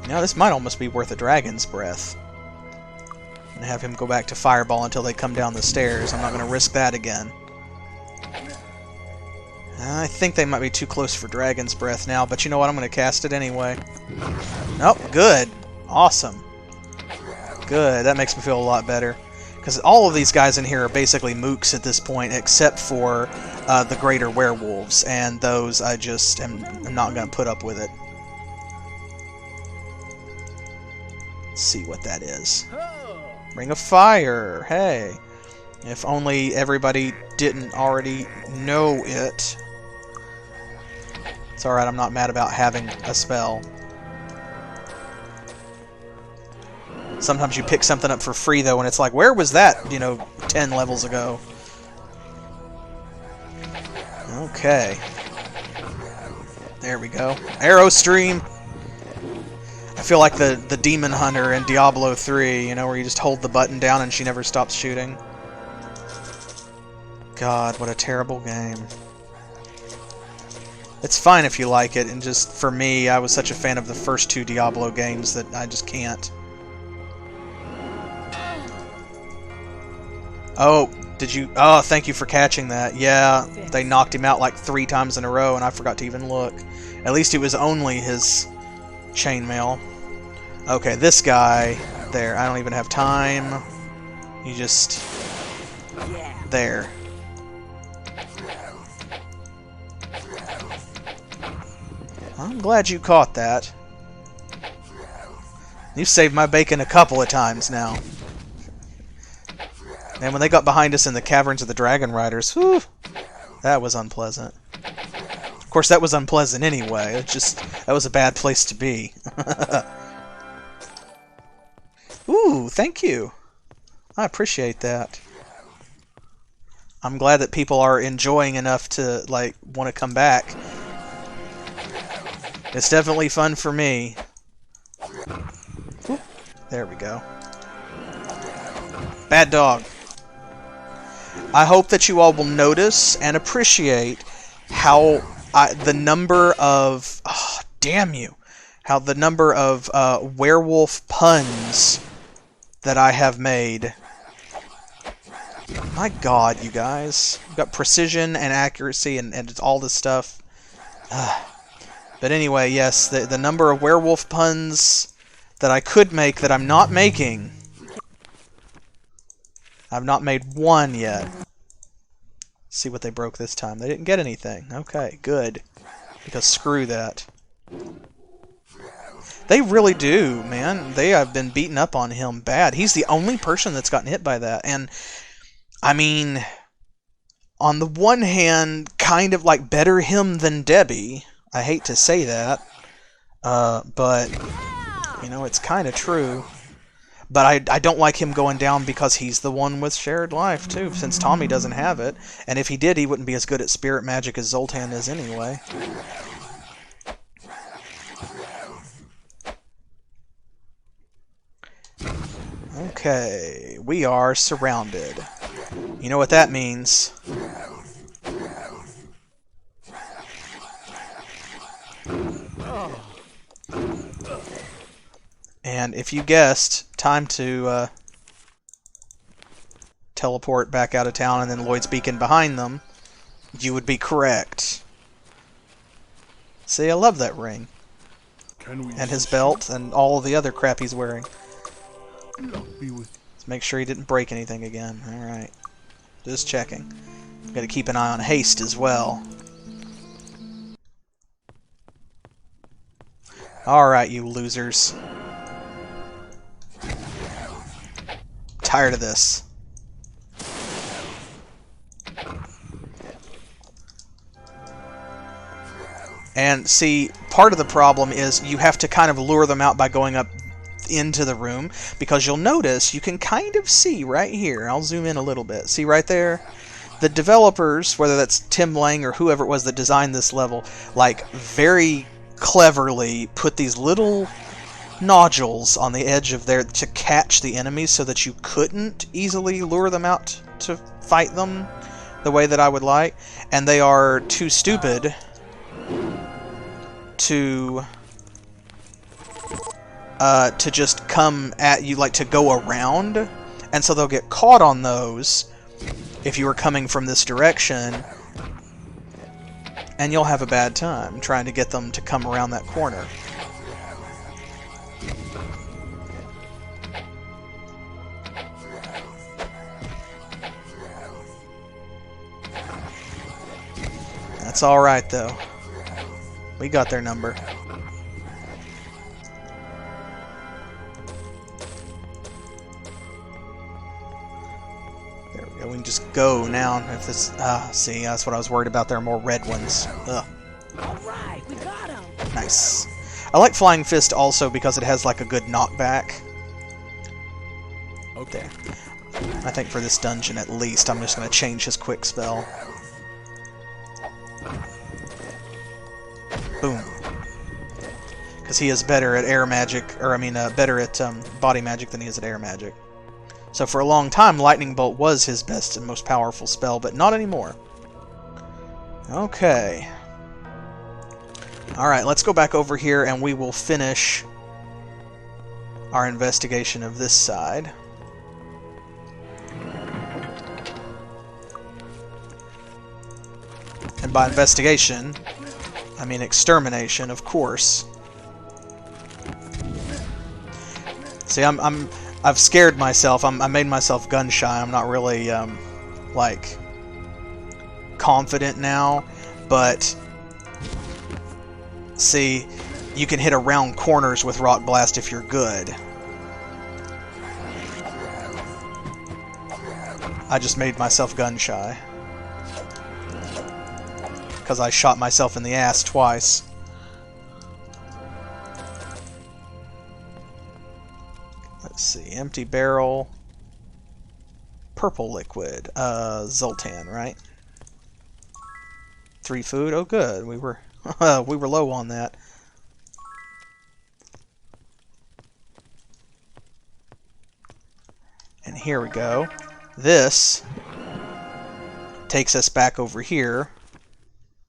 Now this might almost be worth a dragon's breath. And have him go back to fireball until they come down the stairs. I'm not going to risk that again. I think they might be too close for dragon's breath now, but you know what? I'm going to cast it anyway. Nope, good. Awesome. Good, that makes me feel a lot better. Because all of these guys in here are basically mooks at this point, except for the greater werewolves, and those I just am not going to put up with it. Let's see what that is. Ring of Fire! Hey! If only everybody didn't already know it. It's alright, I'm not mad about having a spell. Sometimes you pick something up for free, though, and it's like, where was that, you know, 10 levels ago? Okay. There we go. Arrow stream! I feel like the demon hunter in Diablo 3, you know, where you just hold the button down and she never stops shooting. God, what a terrible game. It's fine if you like it, and just, for me, I was such a fan of the first 2 Diablo games that I just can't. Oh, did you... Oh, thank you for catching that. Yeah, they knocked him out like 3 times in a row, and I forgot to even look. At least it was only his chainmail. Okay, this guy... There, I don't even have time. You just... There. I'm glad you caught that. You've saved my bacon a couple of times now. And when they got behind us in the caverns of the Dragon Riders, whew, that was unpleasant. Of course, that was unpleasant anyway. It just, that was a bad place to be. Ooh, thank you. I appreciate that. I'm glad that people are enjoying enough to, like, want to come back. It's definitely fun for me. Ooh, there we go. Bad dog. I hope that you all will notice and appreciate how the number of... Oh, damn you. How the number of werewolf puns that I have made. My god, you guys. We've got precision and accuracy and it's all this stuff. But anyway, yes, the number of werewolf puns that I could make that I'm not making... I've not made one yet. Let's see what they broke this time. They didn't get anything. Okay, good. Because screw that. They really do, man. They have been beaten up on him bad. He's the only person that's gotten hit by that. And, I mean, on the one hand, kind of like better him than Debbie. I hate to say that. But, you know, it's kind of true. But I don't like him going down because he's the one with shared life, too, since Tommy doesn't have it. And if he did, he wouldn't be as good at spirit magic as Zoltan is anyway. Okay, we are surrounded. You know what that means. And if you guessed time to teleport back out of town and then Lloyd's Beacon behind them, you would be correct. See, I love that ring. Can we And his assist belt and all of the other crap he's wearing. you? Luck be with Let's make sure he didn't break anything again. Alright. Just checking. Gotta keep an eye on haste as well. Alright, you losers. Tired of this. And see, part of the problem is you have to kind of lure them out by going up into the room, because you'll notice you can kind of see right here. I'll zoom in a little bit. See right there? The developers, whether that's Tim Lang or whoever it was that designed this level, like very cleverly put these little nodules on the edge of there to catch the enemies so that you couldn't easily lure them out to fight them the way that I would like. And they are too stupid to just come at you, like to go around, and so they'll get caught on those if you were coming from this direction, and you'll have a bad time trying to get them to come around that corner. That's alright though. We got their number. There we go. We can just go now. If this, see, that's what I was worried about. There are more red ones. Ugh. All right, we got him. Nice. I like Flying Fist also because it has like a good knockback. Okay. There. I think for this dungeon at least, I'm just going to change his quick spell. Boom. Because he is better at air magic, or I mean, better at body magic than he is at air magic. So for a long time, Lightning Bolt was his best and most powerful spell, but not anymore. Okay. Alright, let's go back over here and we will finish our investigation of this side. And by investigation, I mean extermination, of course. See, I've scared myself. I made myself gun shy. I'm not really like confident now, but see, you can hit around corners with Rock Blast if you're good. I just made myself gun shy because I shot myself in the ass twice. Let's see, empty barrel, purple liquid, Zoltan, right? 3 food. Oh, good. We were we were low on that. And here we go. This takes us back over here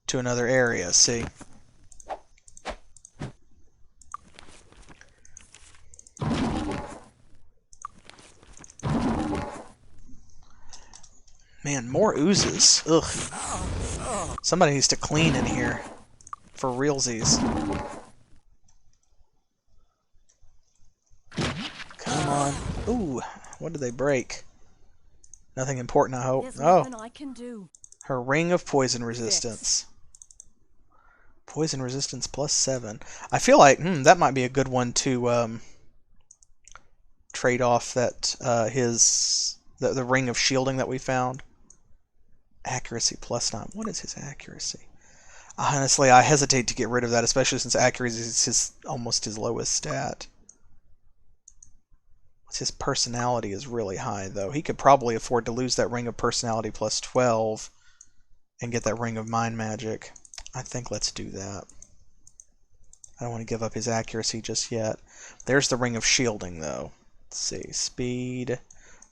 to another area. See. Man, more oozes. Ugh. Somebody needs to clean in here. For realsies. Come on. Ooh, what did they break? Nothing important, I hope. There's Oh, nothing I can do. her ring of poison resistance. Poison resistance +7. I feel like that might be a good one to trade off that the ring of shielding that we found. Accuracy +9. What is his accuracy? Honestly, I hesitate to get rid of that, especially since accuracy is almost his lowest stat. His personality is really high, though. He could probably afford to lose that ring of personality +12 and get that ring of mind magic. I think let's do that. I don't want to give up his accuracy just yet. There's the ring of shielding, though. Let's see. Speed,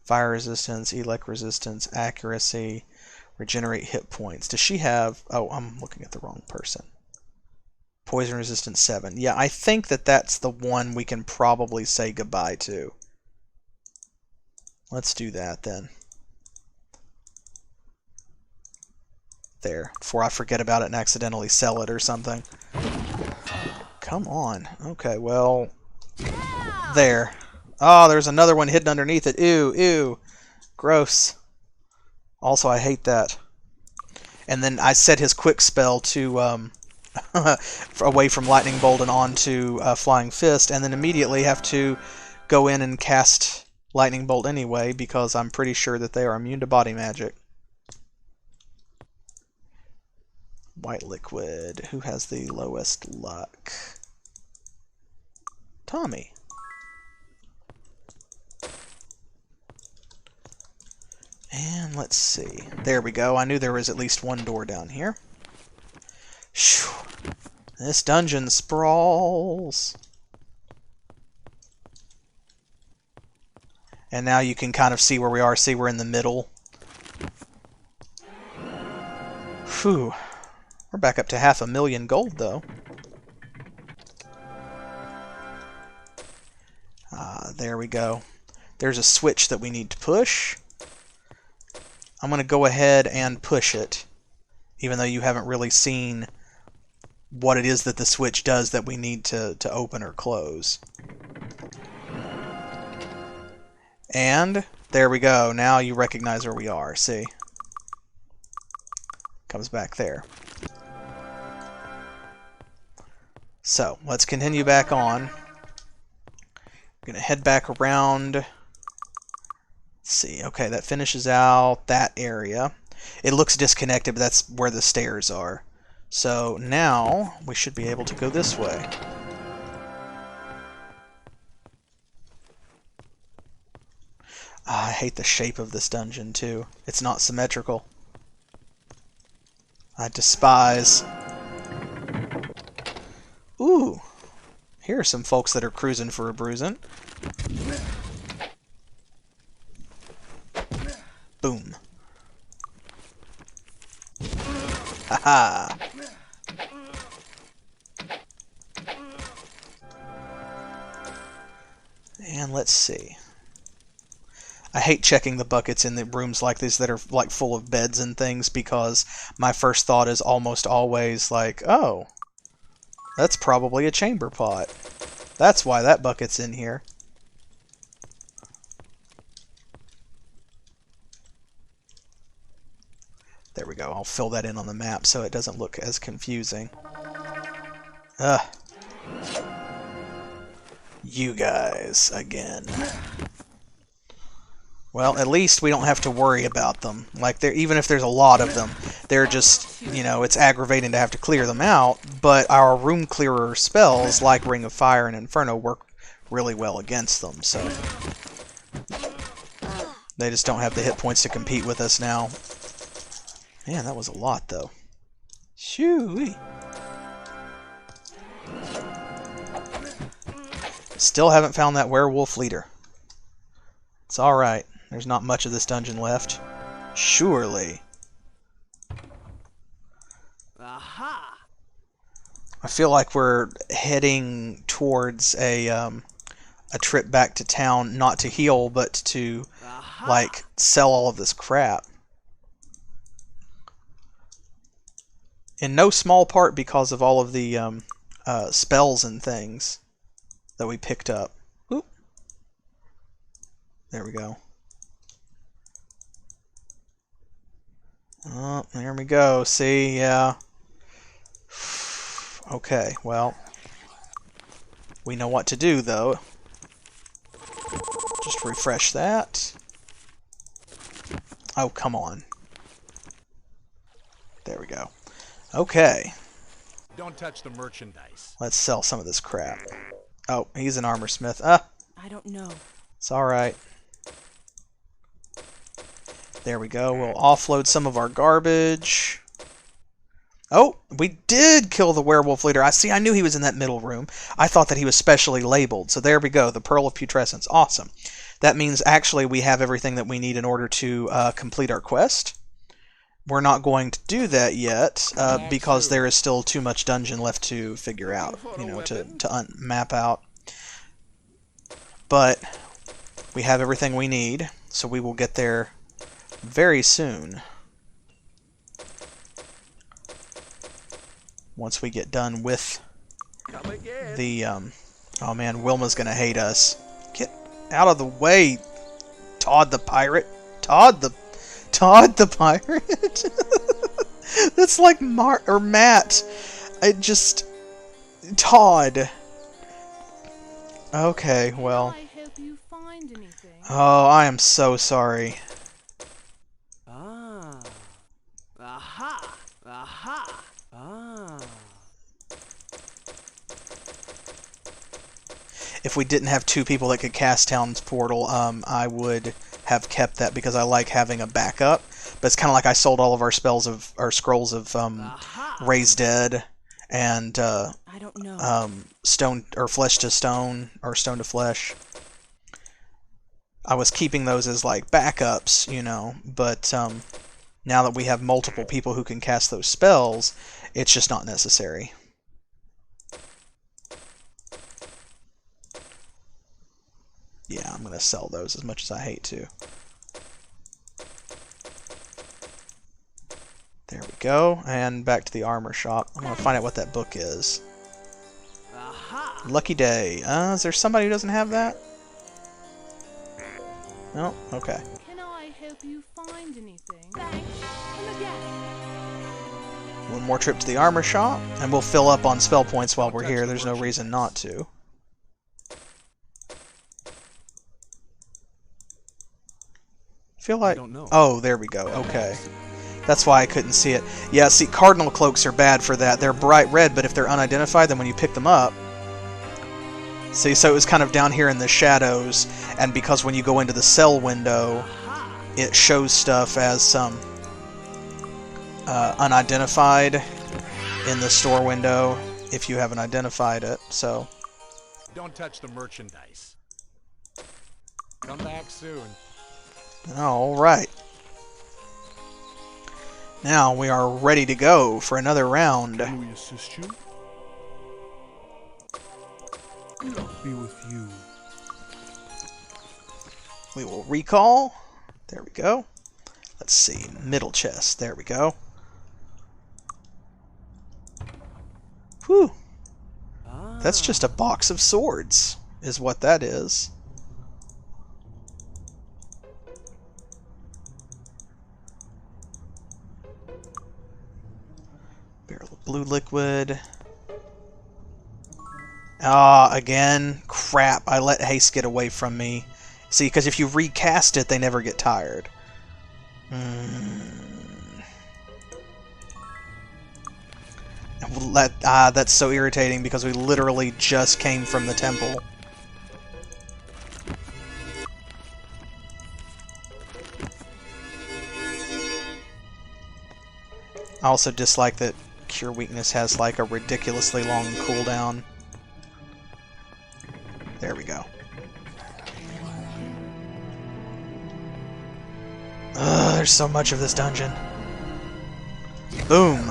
fire resistance, elect resistance, accuracy, regenerate hit points. Does she have... Oh, I'm looking at the wrong person. Poison resistance 7. Yeah, I think that that's the one we can probably say goodbye to. Let's do that then. There, before I forget about it and accidentally sell it or something. Come on. Okay, well... There. Oh, there's another one hidden underneath it. Ew, ew. Gross. Also, I hate that. And then I set his quick spell to... away from Lightning Bolt and onto Flying Fist, and then immediately have to go in and cast Lightning Bolt anyway, because I'm pretty sure that they are immune to body magic. White liquid. Who has the lowest luck? Tommy. And let's see. There we go. I knew there was at least one door down here. Phew. This dungeon sprawls. And now you can kind of see where we are. See, we're in the middle. Phew. We're back up to 500,000 gold, though. There we go. There's a switch that we need to push. I'm going to go ahead and push it, even though you haven't really seen what it is that the switch does that we need to open or close. And there we go. Now you recognize where we are. See? Comes back there. So, let's continue back on. I'm going to head back around. Let's see. Okay, that finishes out that area. It looks disconnected, but that's where the stairs are. So now we should be able to go this way. I hate the shape of this dungeon too. It's not symmetrical. I despise. Ooh, here are some folks that are cruising for a bruising. Boom. Haha. And let's see. I hate checking the buckets in the rooms like this that are like full of beds and things, because my first thought is almost always like, oh, that's probably a chamber pot. That's why that bucket's in here. There we go. I'll fill that in on the map so it doesn't look as confusing. Ugh. You guys again. Well, at least we don't have to worry about them. Like, even if there's a lot of them, they're just, you know, it's aggravating to have to clear them out, but our room clearer spells, like Ring of Fire and Inferno, work really well against them, so... They just don't have the hit points to compete with us now. Man, that was a lot, though. Shoo-wee. Still haven't found that werewolf leader. It's alright. There's not much of this dungeon left. Surely. Aha! I feel like we're heading towards a trip back to town, not to heal, but to, like, sell all of this crap. In no small part because of all of the spells and things that we picked up. Oop. There we go. Oh, there we go. See, yeah. Okay, well. We know what to do, though. Just refresh that. Oh, come on. There we go. Okay. Don't touch the merchandise. Let's sell some of this crap. Oh, he's an armor smith. Ah, I don't know. it's alright. There we go. We'll offload some of our garbage. Oh, we did kill the werewolf leader. I knew he was in that middle room. I thought that he was specially labeled. So there we go. The Pearl of Putrescence. Awesome. That means actually we have everything that we need in order to complete our quest. we're not going to do that yet because there is still too much dungeon left to figure out, you know, to map out. But we have everything we need, so we will get there very soon. Once we get done with the, oh man, Wilma's gonna hate us. Get out of the way, Todd the pirate. Todd the pirate. That's like Matt. Todd. Okay, well. I hope you find anything. Oh, I am so sorry. Ah. Aha. Aha. Ah. If we didn't have two people that could cast Town's Portal, I would have kept that because I like having a backup. But it's kind of like I sold all of our scrolls of Raise Dead and I don't know. Stone or Flesh to Stone or Stone to Flesh. I was keeping those as like backups, you know, but now that we have multiple people who can cast those spells, it's just not necessary. Yeah, I'm going to sell those as much as I hate to. There we go, and back to the armor shop. I'm going to find out what that book is. Aha. Lucky Day. Is there somebody who doesn't have that? No? Okay. Can I help you find anything? Thanks. Come again. One more trip to the armor shop, and we'll fill up on spell points while we're here. There's no reason not to. Feel like... Oh, there we go. Okay. That's why I couldn't see it. Yeah, see, cardinal cloaks are bad for that. They're bright red, but if they're unidentified, then when you pick them up... See, so it was kind of down here in the shadows, and because when you go into the cell window, it shows stuff as unidentified in the store window if you haven't identified it, so... Don't touch the merchandise. Come back soon. Alright. Now we are ready to go for another round. Can we assist you? Luck be with you. We will recall. There we go. Let's see. Middle chest. There we go. Whew. That's just a box of swords, is what that is. Barrel of blue liquid. Ah, again. Crap. I let haste get away from me. See, because if you recast it, they never get tired. That's so irritating because we literally just came from the temple. I also dislike that Cure Weakness has like a ridiculously long cooldown. There we go. Ugh, there's so much of this dungeon. Boom.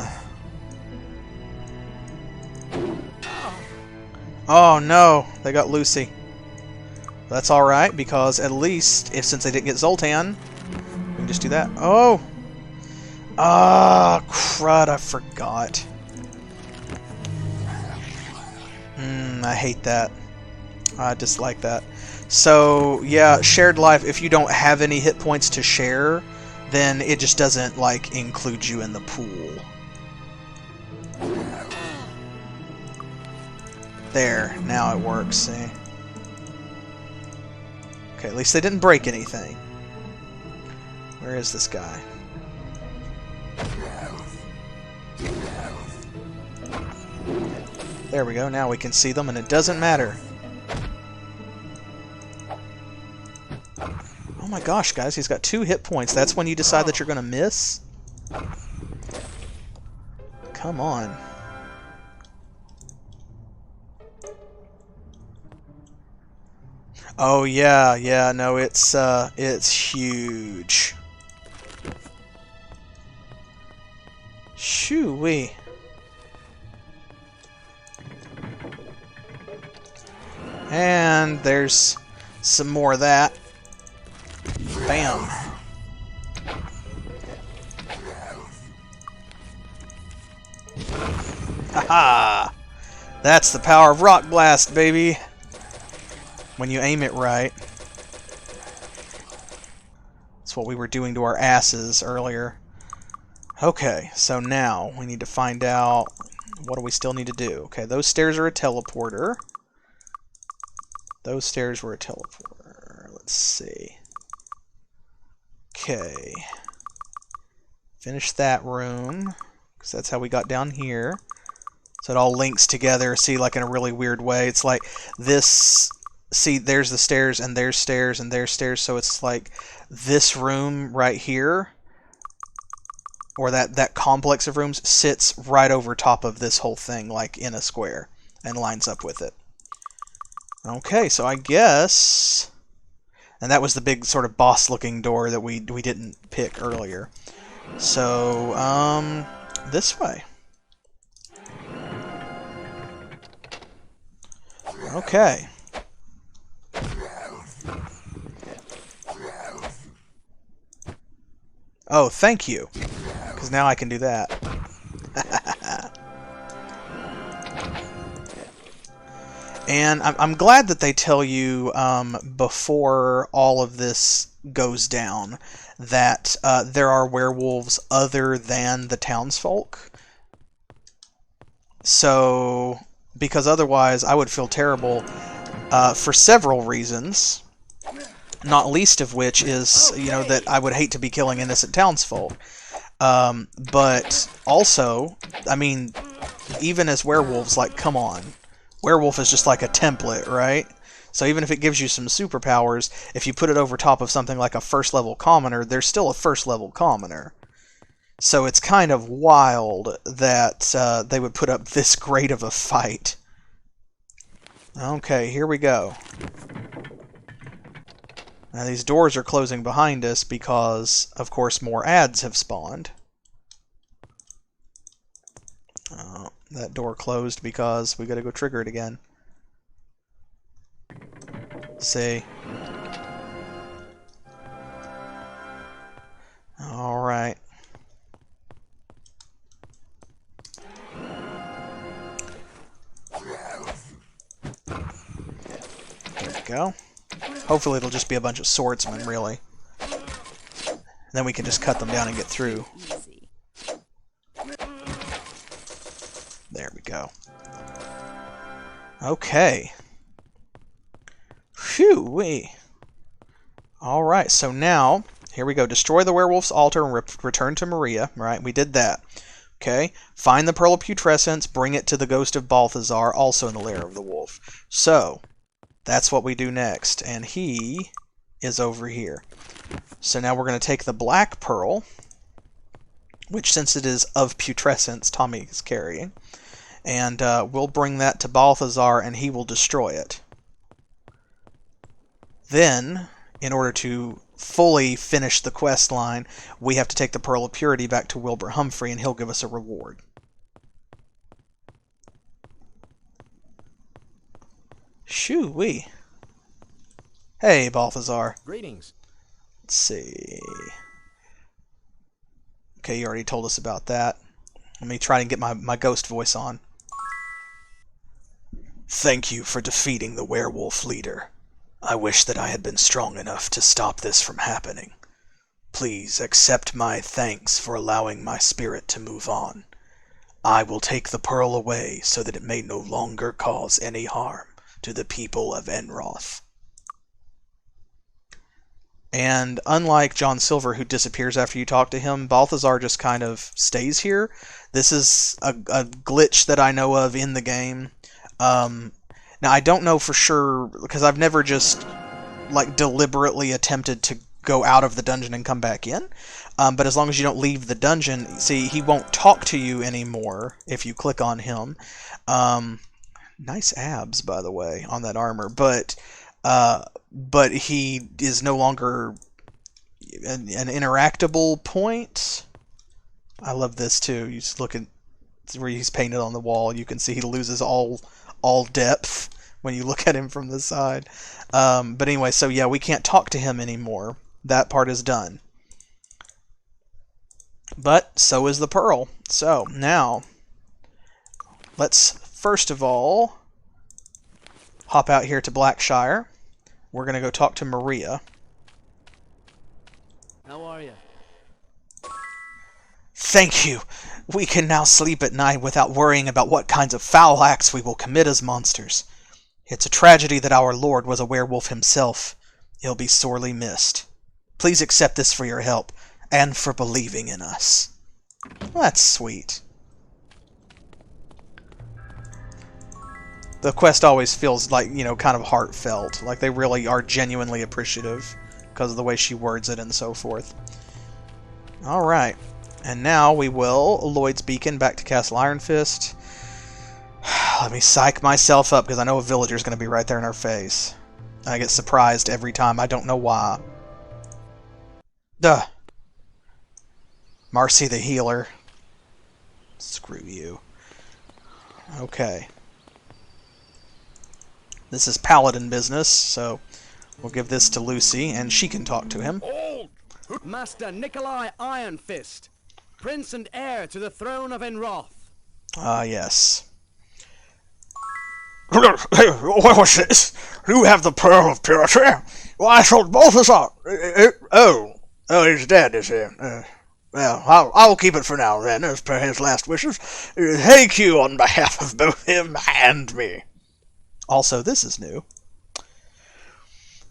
Oh no, they got Lucy. That's alright, because at least, since they didn't get Zoltan, we can just do that. Oh! Ah, crud, I forgot. I hate that. I dislike that. So, yeah, shared life, if you don't have any hit points to share, then it just doesn't, like, include you in the pool. There, now it works, see? Okay, at least they didn't break anything. Where is this guy? There we go, now we can see them, and it doesn't matter. Oh my gosh, guys, he's got 2 hit points. That's when you decide that you're going to miss? Come on. Oh yeah, no, it's huge. Shoo-wee. And there's some more of that. Bam. Haha! That's the power of Rock Blast, baby! When you aim it right. That's what we were doing to our asses earlier. Okay, so now we need to find out what do we still need to do. Okay, those stairs are a teleporter. Those stairs were a teleporter. Let's see. Okay. Finish that room, because that's how we got down here. So it all links together, see, like in a really weird way. It's like this, see, there's the stairs, and there's stairs, and there's stairs, so it's like this room right here, or that complex of rooms, sits right over top of this whole thing, like in a square, and lines up with it. Okay, so I guess... And that was the big sort of boss-looking door that we didn't pick earlier. So, this way. Okay. Oh, thank you. Because now I can do that. And I'm glad that they tell you before all of this goes down that there are werewolves other than the townsfolk. So, because otherwise I would feel terrible for several reasons. Not least of which is, you know, that I would hate to be killing innocent townsfolk. But also, I mean, even as werewolves, like, come on. Werewolf is just like a template, right? So even if it gives you some superpowers, if you put it over top of something like a first-level commoner, there's still a first-level commoner. So it's kind of wild that they would put up this great of a fight. Okay, here we go. Now these doors are closing behind us because, of course, more ads have spawned. That door closed because we gotta go trigger it again. See? Alright. There we go. Hopefully it'll just be a bunch of swordsmen, really. And then we can just cut them down and get through. There we go. Okay. Phew-wee. Alright, so now, here we go. Destroy the werewolf's altar and return to Maria. Right, we did that. Okay. Find the Pearl of Putrescence, bring it to the ghost of Balthazar, also in the lair of the wolf. So, that's what we do next. And he is over here. So now we're going to take the black pearl, which, since it is of putrescence, Tommy is carrying, and we'll bring that to Balthazar, and he will destroy it. Then, in order to fully finish the quest line, we have to take the Pearl of Purity back to Wilbur Humphrey, and he'll give us a reward. Shoo-wee. Hey, Balthazar. Greetings. Let's see. Okay, you already told us about that. Let me try and get my ghost voice on. Thank you for defeating the werewolf leader. I wish that I had been strong enough to stop this from happening. Please accept my thanks for allowing my spirit to move on. I will take the pearl away so that it may no longer cause any harm to the people of Enroth. And unlike John Silver, who disappears after you talk to him, Balthazar just kind of stays here. This is a glitch that I know of in the game. Now, I don't know for sure, because I've never just, like, deliberately attempted to go out of the dungeon and come back in. But as long as you don't leave the dungeon, see, he won't talk to you anymore if you click on him. Nice abs, by the way, on that armor. But he is no longer an interactable point. I love this too. You just look at where he's painted on the wall. You can see he loses all depth when you look at him from the side. But anyway, so yeah, we can't talk to him anymore. That part is done. But so is the pearl. So now, let's first of all hop out here to Blackshire. We're going to go talk to Maria. How are you? Thank you. We can now sleep at night without worrying about what kinds of foul acts we will commit as monsters. It's a tragedy that our lord was a werewolf himself. He'll be sorely missed. Please accept this for your help, and for believing in us. Well, that's sweet. The quest always feels like, you know, kind of heartfelt. Like they really are genuinely appreciative because of the way she words it and so forth. Alright. And now we will Lloyd's Beacon back to Castle Iron Fist. Let me psych myself up because I know a villager's going to be right there in our face. I get surprised every time. I don't know why. Duh. Marcy the healer. Screw you. Okay. This is paladin business, so we'll give this to Lucy, and she can talk to him. Master Nikolai Ironfist, Prince and heir to the throne of Enroth. Ah, yes. What was this? You have the Pearl of Purity? Well, I thought both of us are. Oh, he's dead, is he? Well, I'll keep it for now, then, as per his last wishes. Thank you on behalf of both him and me. Also, this is new.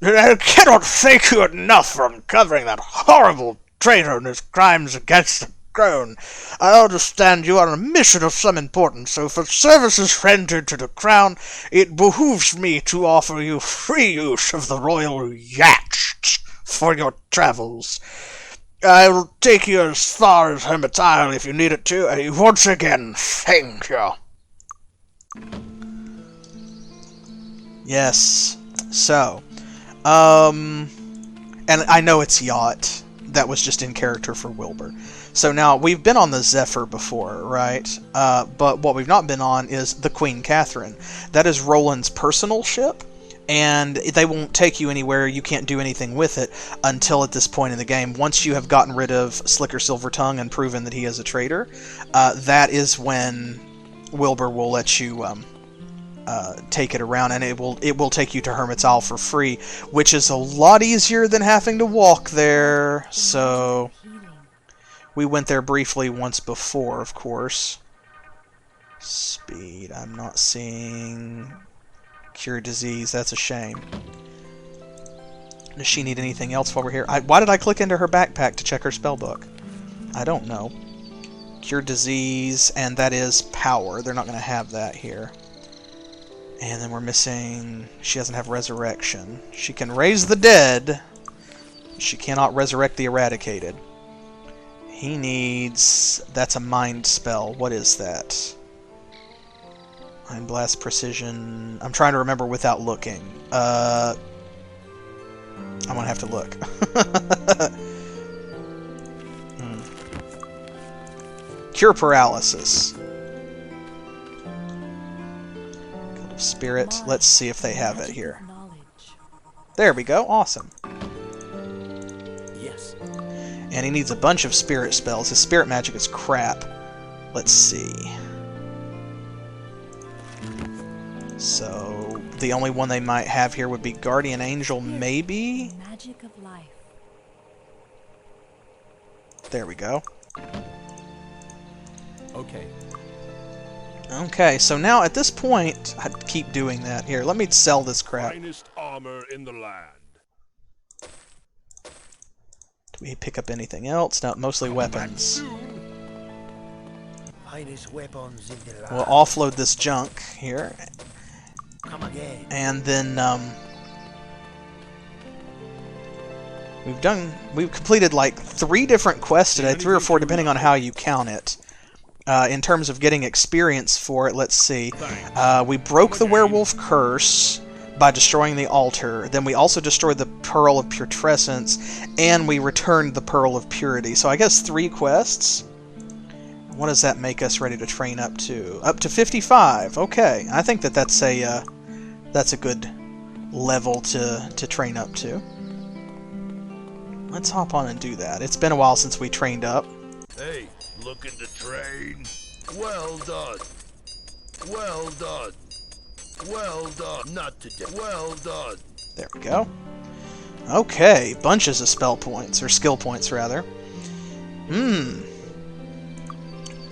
I cannot thank you enough for uncovering that horrible traitor and his crimes against the crown. I understand you are on a mission of some importance, so for services rendered to the crown, it behooves me to offer you free use of the royal yacht for your travels. I will take you as far as Hermit's Isle if you need it to, and once again, thank you. Yes. So, and I know it's yacht. That was just in character for Wilbur. So now, we've been on the Zephyr before, right? But what we've not been on is the Queen Catherine. That is Roland's personal ship, and they won't take you anywhere. You can't do anything with it until at this point in the game. Once you have gotten rid of Slicker Silvertongue and proven that he is a traitor, that is when Wilbur will let you take it around, and it will take you to Hermit's Isle for free, which is a lot easier than having to walk there. So we went there briefly once before, of course. Speed. I'm not seeing cure disease. That's a shame. Does she need anything else while we're here? Why did I click into her backpack to check her spellbook? I don't know. Cure disease, and that is power. They're not going to have that here. And then we're missing... She doesn't have resurrection. She can raise the dead. She cannot resurrect the eradicated. He needs... That's a mind spell. What is that? Mind Blast Precision... I'm trying to remember without looking. I'm gonna have to look. Cure Paralysis. Spirit. Let's see if they have it here. There we go. Awesome. Yes. And he needs a bunch of spirit spells. His spirit magic is crap. Let's see. So, the only one they might have here would be Guardian Angel, maybe? Magic of life. There we go. Okay. Okay, so now at this point, I'd keep doing that. Here, let me sell this crap. Finest armor in the land. Do we pick up anything else? No, mostly weapons. Finest weapons in the land. We'll offload this junk here. Come again. And then, we've completed like 3 different quests today, 3 or 4 depending on how you count it. In terms of getting experience for it, let's see. We broke the werewolf curse by destroying the altar. Then we also destroyed the Pearl of Putrescence, and we returned the Pearl of Purity. So I guess 3 quests. what does that make us ready to train up to? Up to 55. Okay, I think that's a good level to train up to. Let's hop on and do that. It's been a while since we trained up. Hey, looking to train? Well done. Well done. Well done. Not today. Well done. There we go. Okay, bunches of spell points, or skill points rather.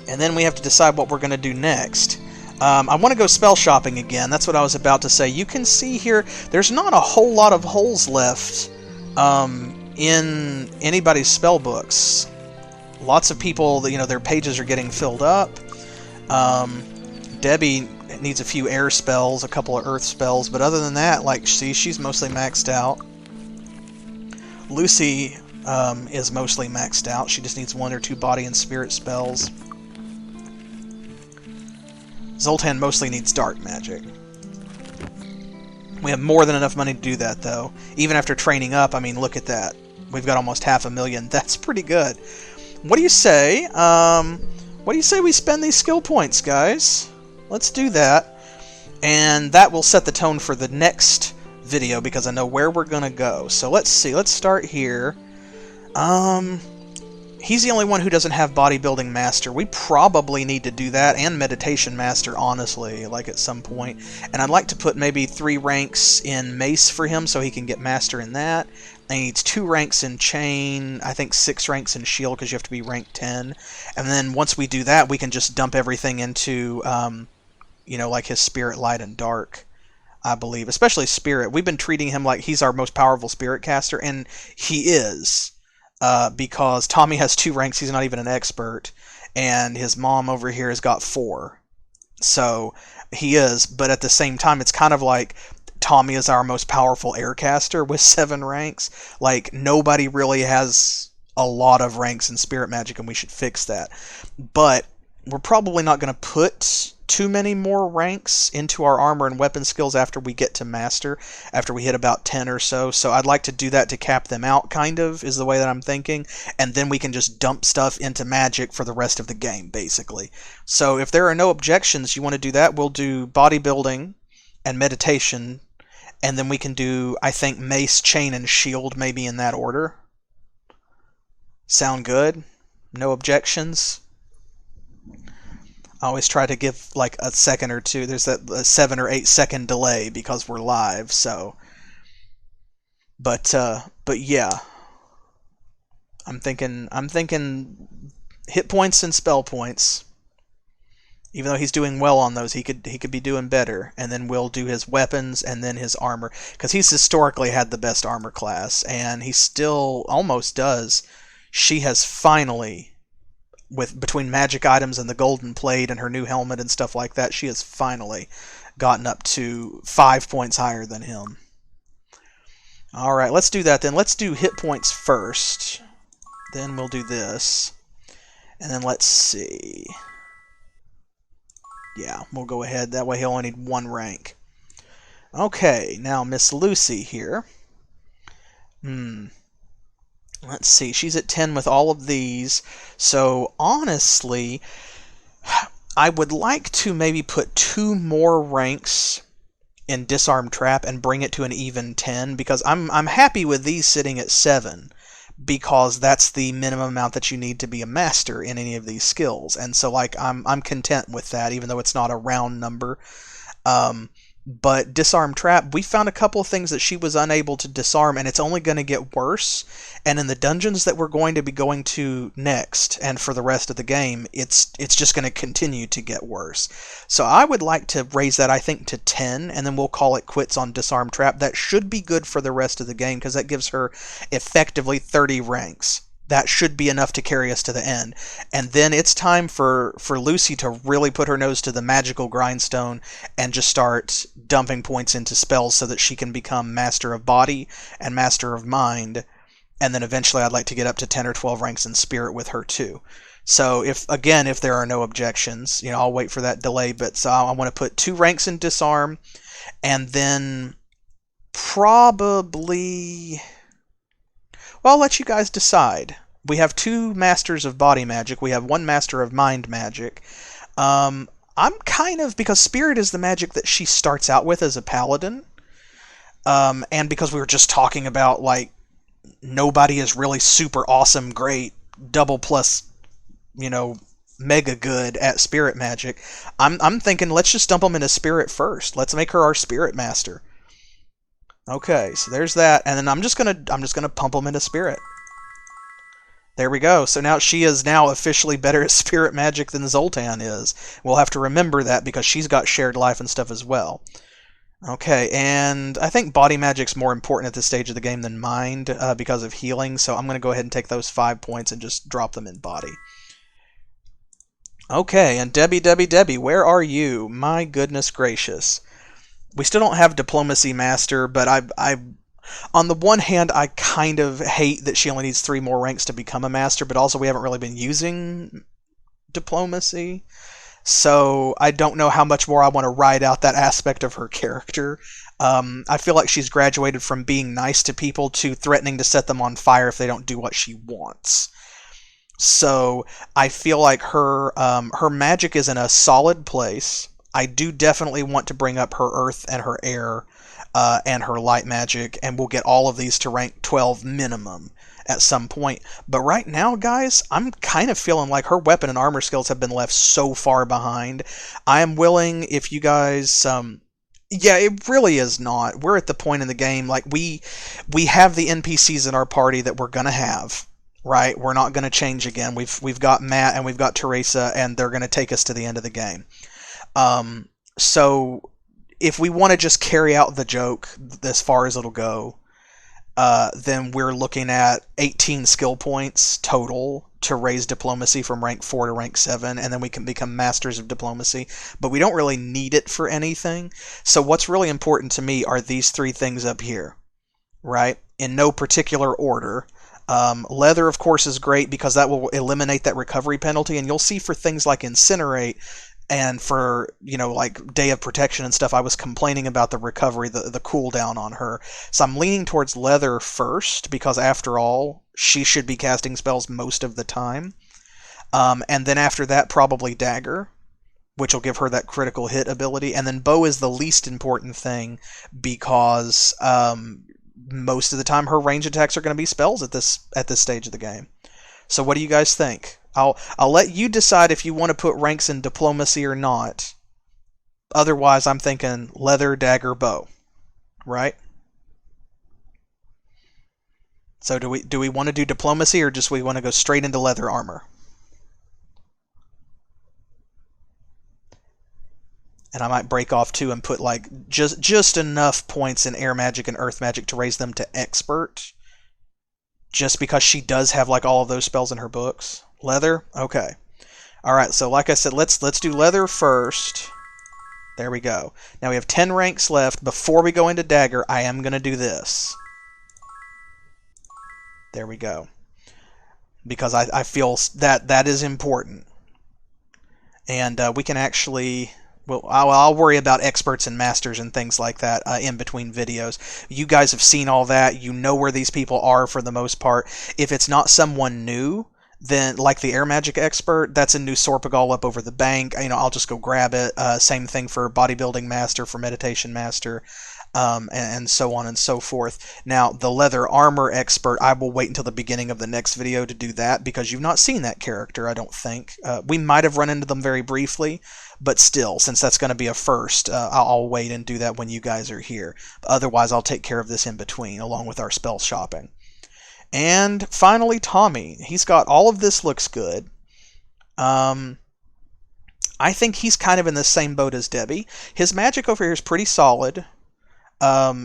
And then we have to decide what we're going to do next. I want to go spell shopping again. That's what I was about to say. You can see here, there's not a whole lot of holes left in anybody's spell books. Lots of people, their pages are getting filled up. Debbie needs a few air spells, a couple of earth spells, but other than that, see, she's mostly maxed out. Lucy is mostly maxed out. She just needs 1 or 2 body and spirit spells. Zoltan mostly needs dark magic. We have more than enough money to do that, though. Even after training up, I mean, look at that. We've got almost $500,000. That's pretty good. What do you say? What do you say we spend these skill points, guys? Let's do that. And that will set the tone for the next video, because I know where we're going to go. So let's see. Let's start here. He's the only one who doesn't have bodybuilding master. We probably need to do that, and meditation master, honestly, at some point. And I'd like to put maybe 3 ranks in mace for him so he can get master in that. And he needs 2 ranks in chain, I think 6 ranks in shield because you have to be rank 10. And then once we do that, we can just dump everything into, his spirit, light, and dark, I believe. Especially spirit. We've been treating him like he's our most powerful spirit caster, and he is. Because Tommy has 2 ranks, he's not even an expert, and his mom over here has got 4. So, he is, but at the same time, it's kind of like Tommy is our most powerful aircaster with 7 ranks. Nobody really has a lot of ranks in spirit magic, and we should fix that. But we're probably not going to put too many more ranks into our armor and weapon skills after we get to master, after we hit about 10 or so. So I'd like to do that to cap them out, kind of, is the way that I'm thinking. And then we can just dump stuff into magic for the rest of the game, basically. So if there are no objections, you want to do that, we'll do bodybuilding and meditation. And then we can do, I think, mace, chain, and shield, maybe in that order. Sound good? No objections? I always try to give a second or two. There's that 7 or 8 second delay because we're live. So, but yeah, I'm thinking hit points and spell points. Even though he's doing well on those, he could be doing better. And then we'll do his weapons and then his armor, because he's historically had the best armor class, and he still almost does. She has finally, between magic items and the golden plate and her new helmet and stuff like that, she has finally gotten up to 5 points higher than him. Alright, let's do that then. Let's do hit points first. Then we'll do this. And then let's see. Yeah, we'll go ahead. That way he'll only need 1 rank. Okay, now Miss Lucy here. Let's see, she's at 10 with all of these. So, honestly, I would like to maybe put 2 more ranks in Disarm Trap and bring it to an even 10, because I'm happy with these sitting at 7, because that's the minimum amount that you need to be a master in any of these skills. And so, I'm content with that, even though it's not a round number. But Disarm Trap, we found a couple of things that she was unable to disarm, and it's only going to get worse. And in the dungeons that we're going to be going to next, and for the rest of the game, it's just going to continue to get worse. So I would like to raise that, I think, to 10, and then we'll call it quits on Disarm Trap. That should be good for the rest of the game, because that gives her effectively 30 ranks. That should be enough to carry us to the end. And then it's time for Lucy to really put her nose to the magical grindstone and just start dumping points into spells so that she can become Master of Body and Master of Mind. And then eventually I'd like to get up to 10 or 12 ranks in Spirit with her too. So if there are no objections, I'll wait for that delay. But so I want to put 2 ranks in Disarm, and then probably... Well, I'll let you guys decide. we have 2 masters of body magic. We have 1 master of mind magic. I'm kind of, because spirit is the magic that she starts out with as a paladin, and because we were just talking about, like, nobody is really super awesome, great, double plus, mega good at spirit magic. I'm thinking let's just dump them into spirit first. Let's make her our spirit master. Okay, so there's that, and then I'm just gonna pump them into spirit. There we go. So now she is now officially better at spirit magic than Zoltan is. We'll have to remember that because she's got shared life and stuff as well. Okay, and I think body magic's more important at this stage of the game than mind because of healing, so I'm going to go ahead and take those 5 points and just drop them in body. Okay, and Debbie, where are you? My goodness gracious. We still don't have Diplomacy Master, but I on the one hand, I kind of hate that she only needs 3 more ranks to become a master, but also we haven't really been using diplomacy. So I don't know how much more I want to ride out that aspect of her character. I feel like she's graduated from being nice to people to threatening to set them on fire if they don't do what she wants. So I feel like her magic is in a solid place. I do definitely want to bring up her earth and her air and her light magic, and we'll get all of these to rank 12 minimum at some point. But right now, guys, I'm kind of feeling like her weapon and armor skills have been left so far behind. I am willing, if you guys... yeah, it really is not. We're at the point in the game, like, we have the NPCs in our party that we're going to have, right? We're not going to change again. We've got Matt and we've got Theresa, and they're going to take us to the end of the game. So if we want to just carry out the joke as far as it'll go, then we're looking at 18 skill points total to raise diplomacy from rank 4 to rank 7, and then we can become masters of diplomacy. But we don't really need it for anything. So what's really important to me are these 3 things up here, right? In no particular order. Leather, of course, is great because that will eliminate that recovery penalty, and you'll see for things like Incinerate, and for, like Day of Protection and stuff, I was complaining about the recovery, the cooldown on her. So I'm leaning towards Leather first, because after all, she should be casting spells most of the time. And then after that, probably Dagger, which will give her that critical hit ability. And then Bow is the least important thing, because most of the time her range attacks are going to be spells at this stage of the game. So what do you guys think? I'll let you decide if you want to put ranks in diplomacy or not. Otherwise, I'm thinking leather, dagger, bow. Right? So do we want to do diplomacy, or just we want to go straight into leather armor? And I might break off too and put like just enough points in air magic and earth magic to raise them to expert. Just because she does have like all of those spells in her books. Leather? Okay. Alright, so like I said, let's do leather first. There we go. Now we have 10 ranks left. Before we go into dagger, I am going to do this. There we go. Because I feel that is important. And we can actually... Well, I'll worry about experts and masters and things like that in between videos. You guys have seen all that. You know where these people are for the most part. If it's not someone new, then like the air magic expert, that's a new Sorpagal up over the bank. I'll just go grab it. Same thing for bodybuilding master, for meditation master, and so on and so forth. Now, the leather armor expert, I will wait until the beginning of the next video to do that, because you've not seen that character, I don't think. We might have run into them very briefly, but still, since that's going to be a first, I'll wait and do that when you guys are here. Otherwise, I'll take care of this in between, along with our spell shopping. And finally, Tommy. He's got all of this, looks good. I think he's kind of in the same boat as Debbie. His magic over here is pretty solid.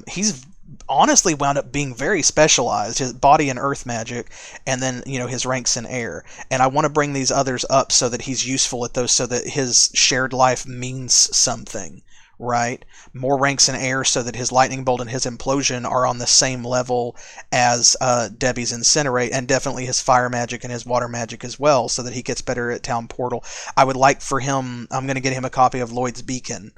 He's honestly wound up being very specialized, his body and earth magic, and then, his ranks in air. And I want to bring these others up so that he's useful at those, so that his shared life means something, right? More ranks in air so that his lightning bolt and his implosion are on the same level as Debbie's incinerate, and definitely his fire magic and his water magic as well, so that he gets better at town portal. I would like for him, I'm going to get him a copy of Lloyd's Beacon,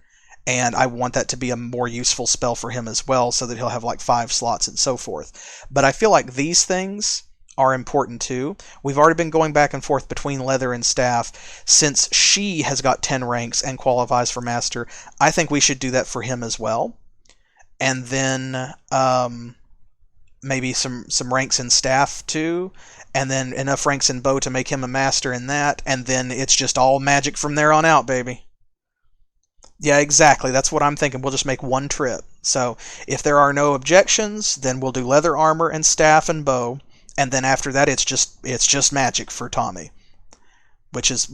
and I want that to be a more useful spell for him as well, so that he'll have like 5 slots and so forth. But I feel like these things are important too. We've already been going back and forth between leather and staff. Since she has got 10 ranks and qualifies for master, I think we should do that for him as well. And then maybe some ranks in staff too, and then enough ranks in bow to make him a master in that, and then it's just all magic from there on out, baby. Yeah, exactly. That's what I'm thinking. We'll just make one trip. So if there are no objections, then we'll do leather armor and staff and bow, and then after that it's just magic for Tommy, which is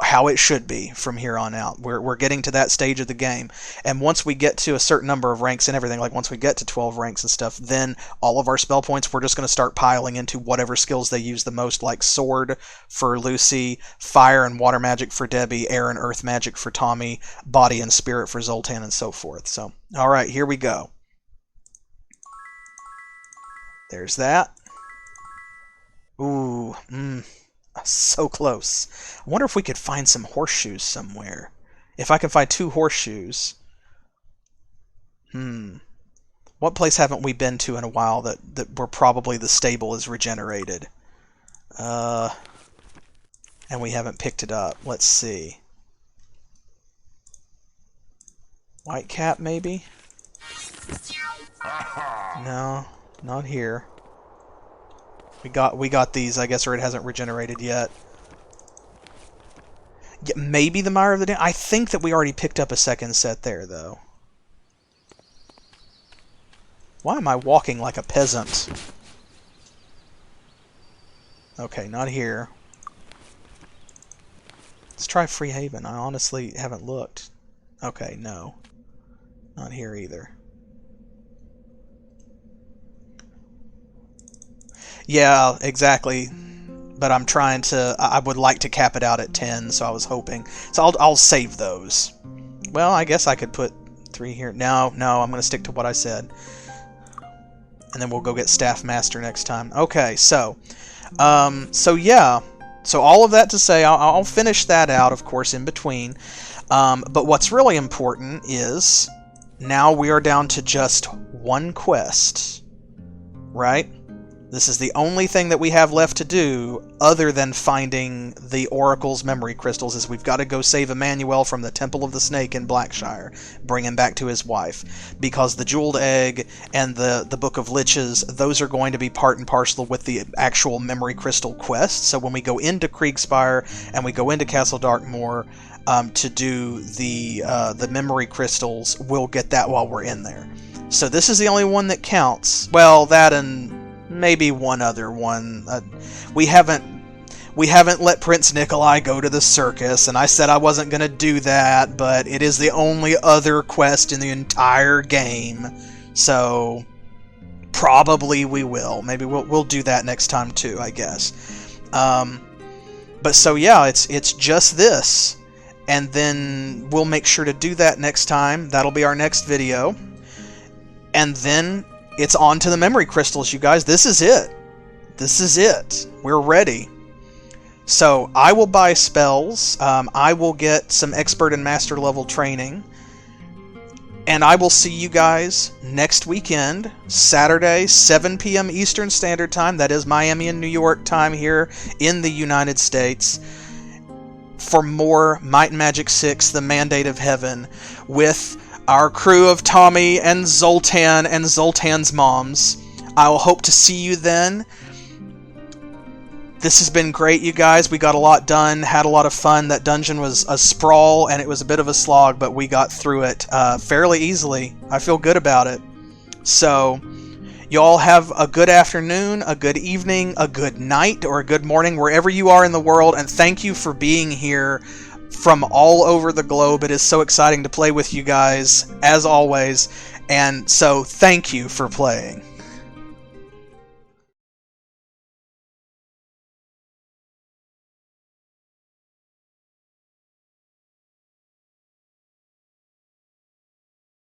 how it should be from here on out. We're getting to that stage of the game, and once we get to a certain number of ranks and everything, like once we get to 12 ranks and stuff, then all of our spell points, we're just going to start piling into whatever skills they use the most, like sword for Lucy, fire and water magic for Debbie, air and earth magic for Tommy, body and spirit for Zoltan, and so forth. So, alright, here we go. There's that. Ooh, so close. I wonder if we could find some horseshoes somewhere. If I can find 2 horseshoes. What place haven't we been to in a while that where probably the stable is regenerated? And we haven't picked it up. Let's see. Whitecap, maybe? No, not here. We got these, I guess, or it hasn't regenerated yet. Yeah, maybe the Mire of the Dam. I think that we already picked up a second set there, though. Why am I walking like a peasant? Okay, not here. Let's try Freehaven. I honestly haven't looked. Okay, no. Not here either. Yeah, exactly. But I'm trying to... I would like to cap it out at 10, so I was hoping. So I'll save those. Well, I guess I could put 3 here. No, I'm going to stick to what I said. And then we'll go get Staff Master next time. Okay, so yeah. So all of that to say, I'll finish that out, of course, in between. But what's really important is now we are down to just one quest, right? This is the only thing that we have left to do other than finding the Oracle's memory crystals, is we've got to go save Emmanuel from the Temple of the Snake in Blackshire, bring him back to his wife, because the Jeweled Egg and the Book of Liches, those are going to be part and parcel with the actual memory crystal quest. So when we go into Kriegspire and we go into Castle Darkmoor to do the memory crystals, we'll get that while we're in there. So this is the only one that counts. Well, that and maybe one other one. We haven't let Prince Nikolai go to the circus, and I said I wasn't going to do that, but it is the only other quest in the entire game, so probably we will. Maybe we'll do that next time too, I guess. But so yeah, it's just this, and then we'll make sure to do that next time. That'll be our next video, and then it's on to the memory crystals, you guys. This is it. This is it. We're ready. So I will buy spells. I will get some expert and master level training. And I will see you guys next weekend, Saturday, 7 p.m. Eastern Standard Time. That is Miami and New York time here in the United States, for more Might and Magic 6, The Mandate of Heaven, with our crew of Tommy and Zoltan and Zoltan's moms. I will hope to see you then. This has been great, you guys. We got a lot done, had a lot of fun. That dungeon was a sprawl, and it was a bit of a slog, but we got through it fairly easily. I feel good about it. So, you all have a good afternoon, a good evening, a good night, or a good morning, wherever you are in the world, and thank you for being here from all over the globe. It is so exciting to play with you guys, as always, and so thank you for playing.